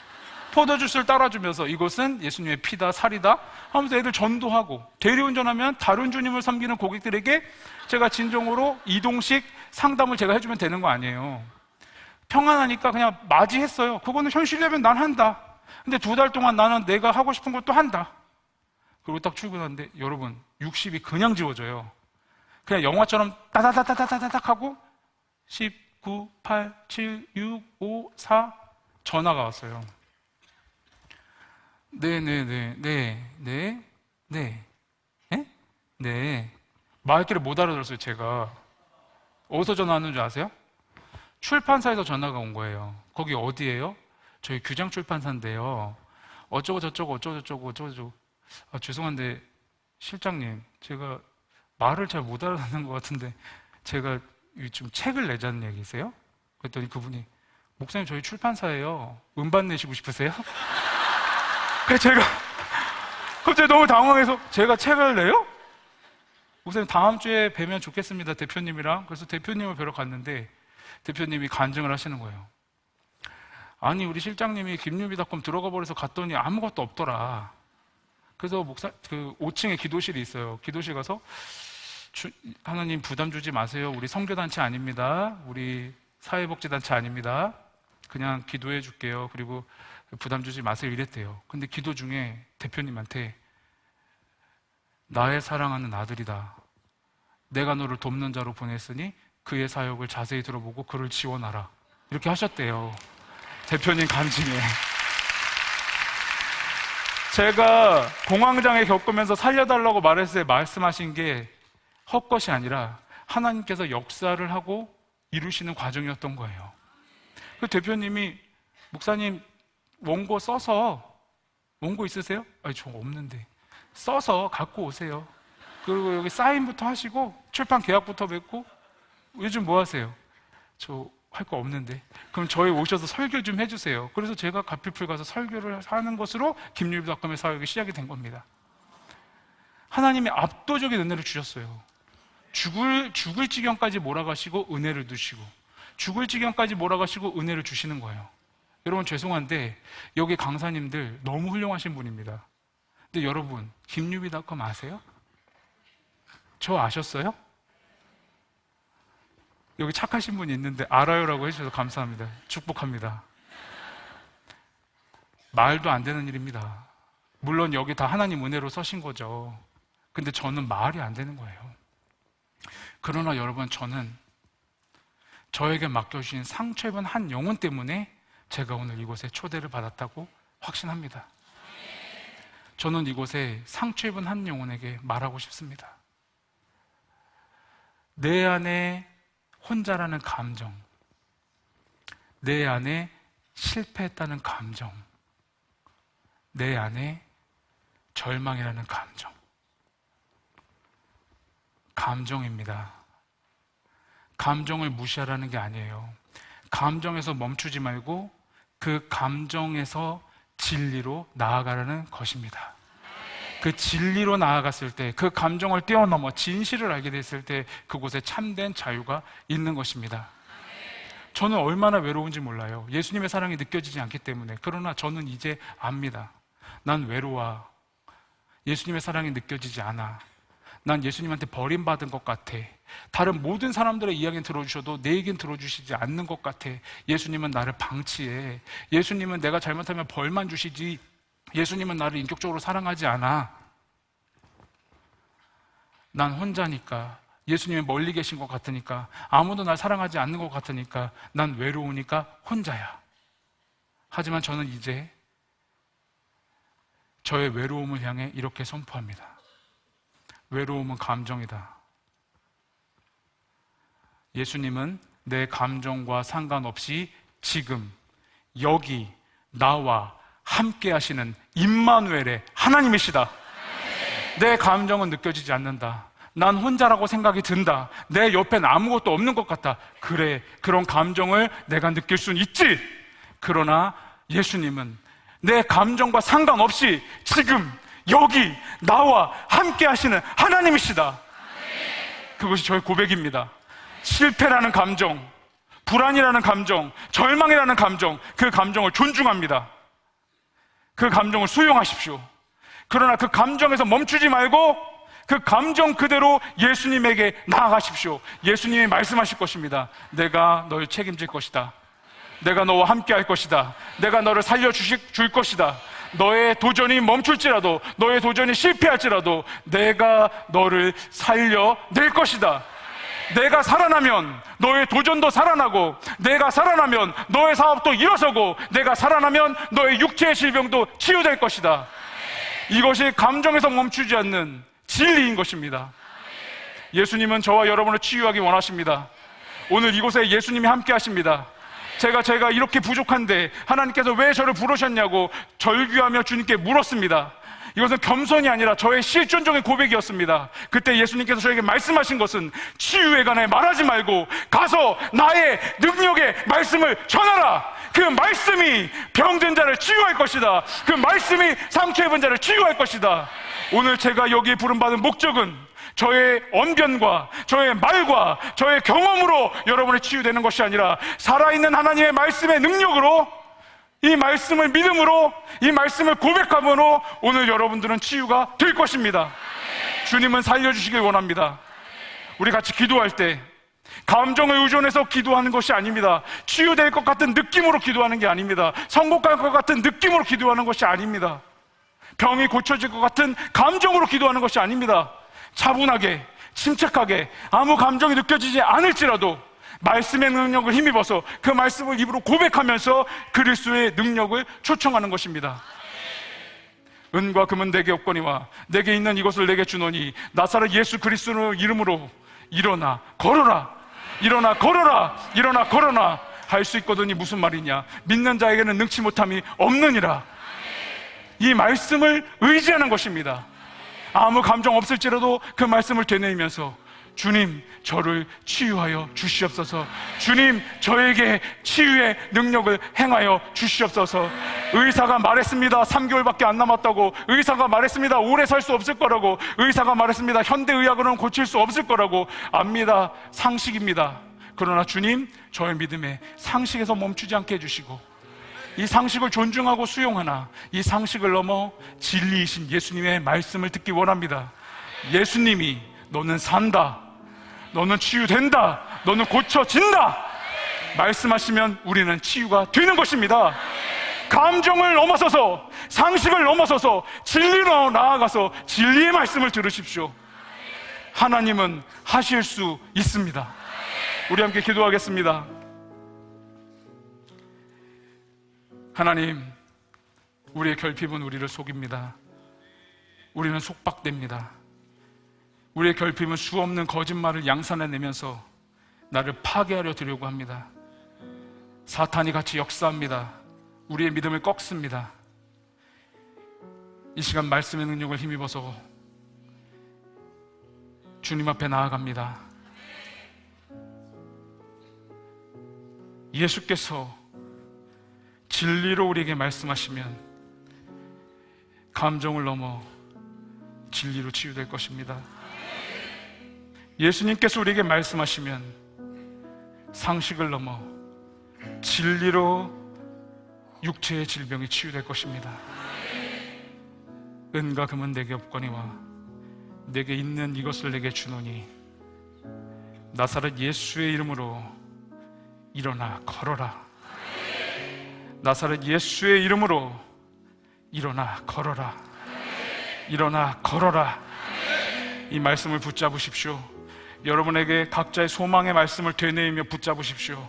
포도주스를 따라주면서 이것은 예수님의 피다 살이다 하면서 애들 전도하고, 대리운전하면 다른 주님을 섬기는 고객들에게 제가 진정으로 이동식 상담을 제가 해주면 되는 거 아니에요. 평안하니까 그냥 맞이했어요. 그거는 현실이라면 난 한다. 근데 2달 동안 나는 내가 하고 싶은 것도 한다. 그리고 딱 출근하는데 여러분 60이 그냥 지워져요. 그냥 영화처럼 따다다다다다닥 하고 10, 9, 8, 7, 6, 5, 4 전화가 왔어요. 네. 말귀를 못 알아들었어요. 제가 어디서 전화 왔는 줄 아세요? 출판사에서 전화가 온 거예요. 거기 어디예요? 저희 규장 출판사인데요. 어쩌고 저쩌고. 아, 죄송한데 실장님, 제가 말을 잘 못 알아듣는 것 같은데 제가 좀 책을 내자는 얘기세요? 그랬더니 그분이 목사님 저희 출판사예요. 음반 내시고 싶으세요? 그래서 제가 갑자기 너무 당황해서 제가 책을 내요? 목사님 다음 주에 뵈면 좋겠습니다. 대표님이랑. 그래서 대표님을 뵈러 갔는데 대표님이 간증을 하시는 거예요. 아니 우리 실장님이 김유비닷컴 들어가 버려서 갔더니 아무것도 없더라. 그래서 그 5층에 기도실이 있어요. 기도실 가서 하나님 부담 주지 마세요. 우리 선교단체 아닙니다. 우리 사회복지단체 아닙니다. 그냥 기도해 줄게요. 그리고 부담 주지 마세요. 이랬대요. 근데 기도 중에 대표님한테 나의 사랑하는 아들이다. 내가 너를 돕는 자로 보냈으니 그의 사역을 자세히 들어보고 그를 지원하라. 이렇게 하셨대요. 대표님 간증에. 제가 공황장애 겪으면서 살려달라고 말했을 때 말씀하신 게 헛것이 아니라 하나님께서 역사를 하고 이루시는 과정이었던 거예요. 그 대표님이 목사님 원고 써서, 원고 있으세요? 아니 저 없는데 써서 갖고 오세요. 그리고 여기 사인부터 하시고 출판 계약부터 맺고. 요즘 뭐 하세요? 저 할 거 없는데. 그럼 저희 오셔서 설교 좀 해주세요. 그래서 제가 가필풀 가서 설교를 하는 것으로 김유비닷컴의 사역이 시작이 된 겁니다. 하나님이 압도적인 은혜를 주셨어요. 죽을 지경까지 몰아가시고 은혜를 주시고, 죽을 지경까지 몰아가시고 은혜를 주시는 거예요. 여러분 죄송한데 여기 강사님들 너무 훌륭하신 분입니다. 근데 여러분 김유비닷컴 아세요? 저 아셨어요? 여기 착하신 분이 있는데 알아요라고 해주셔서 감사합니다. 축복합니다. 말도 안 되는 일입니다. 물론 여기 다 하나님 은혜로 서신 거죠. 근데 저는 말이 안 되는 거예요. 그러나 여러분 저는 저에게 맡겨주신 상처 입은 한 영혼 때문에 제가 오늘 이곳에 초대를 받았다고 확신합니다. 저는 이곳에 상처 입은 한 영혼에게 말하고 싶습니다. 내 안에 혼자라는 감정, 내 안에 실패했다는 감정, 내 안에 절망이라는 감정, 감정입니다. 감정을 무시하라는 게 아니에요. 감정에서 멈추지 말고 그 감정에서 진리로 나아가라는 것입니다. 그 진리로 나아갔을 때, 그 감정을 뛰어넘어 진실을 알게 됐을 때 그곳에 참된 자유가 있는 것입니다. 저는 얼마나 외로운지 몰라요. 예수님의 사랑이 느껴지지 않기 때문에. 그러나 저는 이제 압니다. 난 외로워. 예수님의 사랑이 느껴지지 않아. 난 예수님한테 버림받은 것 같아. 다른 모든 사람들의 이야기는 들어주셔도 내 얘기는 들어주시지 않는 것 같아. 예수님은 나를 방치해. 예수님은 내가 잘못하면 벌만 주시지, 예수님은 나를 인격적으로 사랑하지 않아. 난 혼자니까, 예수님이 멀리 계신 것 같으니까, 아무도 날 사랑하지 않는 것 같으니까, 난 외로우니까 혼자야. 하지만 저는 이제 저의 외로움을 향해 이렇게 선포합니다. 외로움은 감정이다. 예수님은 내 감정과 상관없이 지금 여기 나와 함께 하시는 임마누엘의 하나님이시다. 내 감정은 느껴지지 않는다. 난 혼자라고 생각이 든다. 내 옆엔 아무것도 없는 것 같다. 그래, 그런 감정을 내가 느낄 수는 있지. 그러나 예수님은 내 감정과 상관없이 지금 여기 나와 함께 하시는 하나님이시다. 그것이 저의 고백입니다. 실패라는 감정, 불안이라는 감정, 절망이라는 감정, 그 감정을 존중합니다. 그 감정을 수용하십시오. 그러나 그 감정에서 멈추지 말고 그 감정 그대로 예수님에게 나아가십시오. 예수님이 말씀하실 것입니다. 내가 널 책임질 것이다. 내가 너와 함께 할 것이다. 내가 너를 살려줄 것이다. 너의 도전이 멈출지라도, 너의 도전이 실패할지라도 내가 너를 살려낼 것이다. 내가 살아나면 너의 도전도 살아나고, 내가 살아나면 너의 사업도 일어서고, 내가 살아나면 너의 육체의 질병도 치유될 것이다. 이것이 감정에서 멈추지 않는 진리인 것입니다. 예수님은 저와 여러분을 치유하기 원하십니다. 오늘 이곳에 예수님이 함께 하십니다. 제가 이렇게 부족한데 하나님께서 왜 저를 부르셨냐고 절규하며 주님께 물었습니다. 이것은 겸손이 아니라 저의 실존적인 고백이었습니다. 그때 예수님께서 저에게 말씀하신 것은 치유에 관해 말하지 말고 가서 나의 능력의 말씀을 전하라. 그 말씀이 병든 자를 치유할 것이다. 그 말씀이 상처 입은 자를 치유할 것이다. 오늘 제가 여기에 부름받은 목적은 저의 언변과 저의 말과 저의 경험으로 여러분이 치유되는 것이 아니라 살아있는 하나님의 말씀의 능력으로, 이 말씀을 믿음으로, 이 말씀을 고백함으로 오늘 여러분들은 치유가 될 것입니다. 주님은 살려주시길 원합니다. 우리 같이 기도할 때 감정에 의존해서 기도하는 것이 아닙니다. 치유될 것 같은 느낌으로 기도하는 게 아닙니다. 성공할 것 같은 느낌으로 기도하는 것이 아닙니다. 병이 고쳐질 것 같은 감정으로 기도하는 것이 아닙니다. 차분하게, 침착하게, 아무 감정이 느껴지지 않을지라도 말씀의 능력을 힘입어서 그 말씀을 입으로 고백하면서 그리스도의 능력을 초청하는 것입니다. 은과 금은 내게 없거니와 내게 있는 이것을 내게 주노니 나사렛 예수 그리스도의 이름으로 일어나 걸어라, 일어나 걸어라, 일어나 걸어라 할 수 있거든이 무슨 말이냐? 믿는 자에게는 능치 못함이 없느니라. 이 말씀을 의지하는 것입니다. 아무 감정 없을지라도 그 말씀을 되뇌이면서 주님, 저를 치유하여 주시옵소서. 주님, 저에게 치유의 능력을 행하여 주시옵소서. 의사가 말했습니다. 3개월밖에 안 남았다고. 의사가 말했습니다. 오래 살 수 없을 거라고. 의사가 말했습니다. 현대의학으로는 고칠 수 없을 거라고. 압니다. 상식입니다. 그러나 주님, 저의 믿음에 상식에서 멈추지 않게 해주시고 이 상식을 존중하고 수용하나 이 상식을 넘어 진리이신 예수님의 말씀을 듣기 원합니다. 예수님이 너는 산다, 너는 치유된다, 너는 고쳐진다 말씀하시면 우리는 치유가 되는 것입니다. 감정을 넘어서서, 상식을 넘어서서 진리로 나아가서 진리의 말씀을 들으십시오. 하나님은 하실 수 있습니다. 우리 함께 기도하겠습니다. 하나님, 우리의 결핍은 우리를 속입니다. 우리는 속박됩니다. 우리의 결핍은 수없는 거짓말을 양산해내면서 나를 파괴하려 들려고 합니다. 사탄이 같이 역사합니다. 우리의 믿음을 꺾습니다. 이 시간 말씀의 능력을 힘입어서 주님 앞에 나아갑니다. 예수께서 진리로 우리에게 말씀하시면 감정을 넘어 진리로 치유될 것입니다. 예수님께서 우리에게 말씀하시면 상식을 넘어 진리로 육체의 질병이 치유될 것입니다. 은과 금은 내게 없거니와 내게 있는 이것을 내게 주노니 나사렛 예수의 이름으로 일어나 걸어라. 나사렛 예수의 이름으로 일어나 걸어라. 일어나 걸어라. 이 말씀을 붙잡으십시오. 여러분에게 각자의 소망의 말씀을 되뇌이며 붙잡으십시오.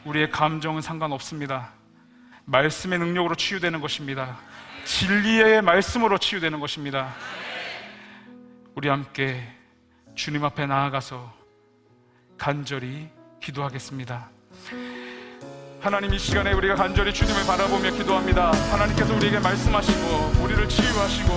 우리의 감정은 상관없습니다. 말씀의 능력으로 치유되는 것입니다. 진리의 말씀으로 치유되는 것입니다. 우리 함께 주님 앞에 나아가서 간절히 기도하겠습니다. 하나님, 이 시간에 우리가 간절히 주님을 바라보며 기도합니다. 하나님께서 우리에게 말씀하시고 우리를 치유하시고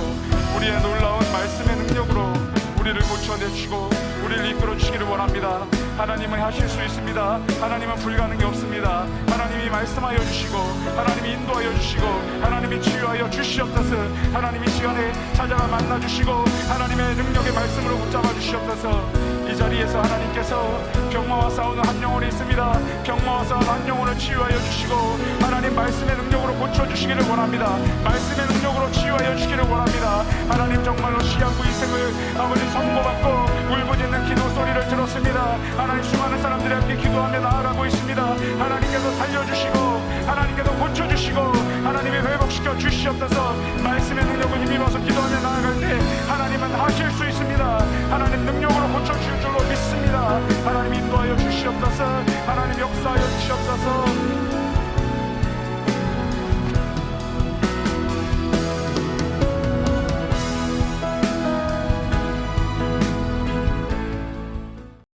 우리의 놀라운 말씀의 능력으로 우리를 고쳐내시고 우리를 이끌어 주시기를 원합니다. 하나님은 하실 수 있습니다. 하나님은 불가능이 없습니다. 하나님이 말씀하여 주시고 하나님이 인도하여 주시고 하나님이 치유하여 주시옵소서. 하나님이 시간에 찾아가 만나 주시고 하나님의 능력의 말씀으로 붙잡아 주시옵소서. 이 자리에서 하나님께서 병마와 싸우는 한 영혼이 있습니다. 병마와 싸우는 한 영혼을 치유하여 주시고 하나님 말씀의 능력으로 고쳐주시기를 원합니다. 말씀의 능력으로 치유하여 주시기를 원합니다. 하나님, 정말로 시한부 인생을 아버지 선고받고 울부짖는 기도 소리를 들었습니다. 하나님, 수많은 사람들이 함께 기도하며 나아가고 있습니다. 하나님께서 살려주시고 하나님께서 고쳐주시고 하나님이 회복시켜 주시옵소서. 말씀의 능력을 힘입어서 기도하며 나아갈 때 하나님은 하실 수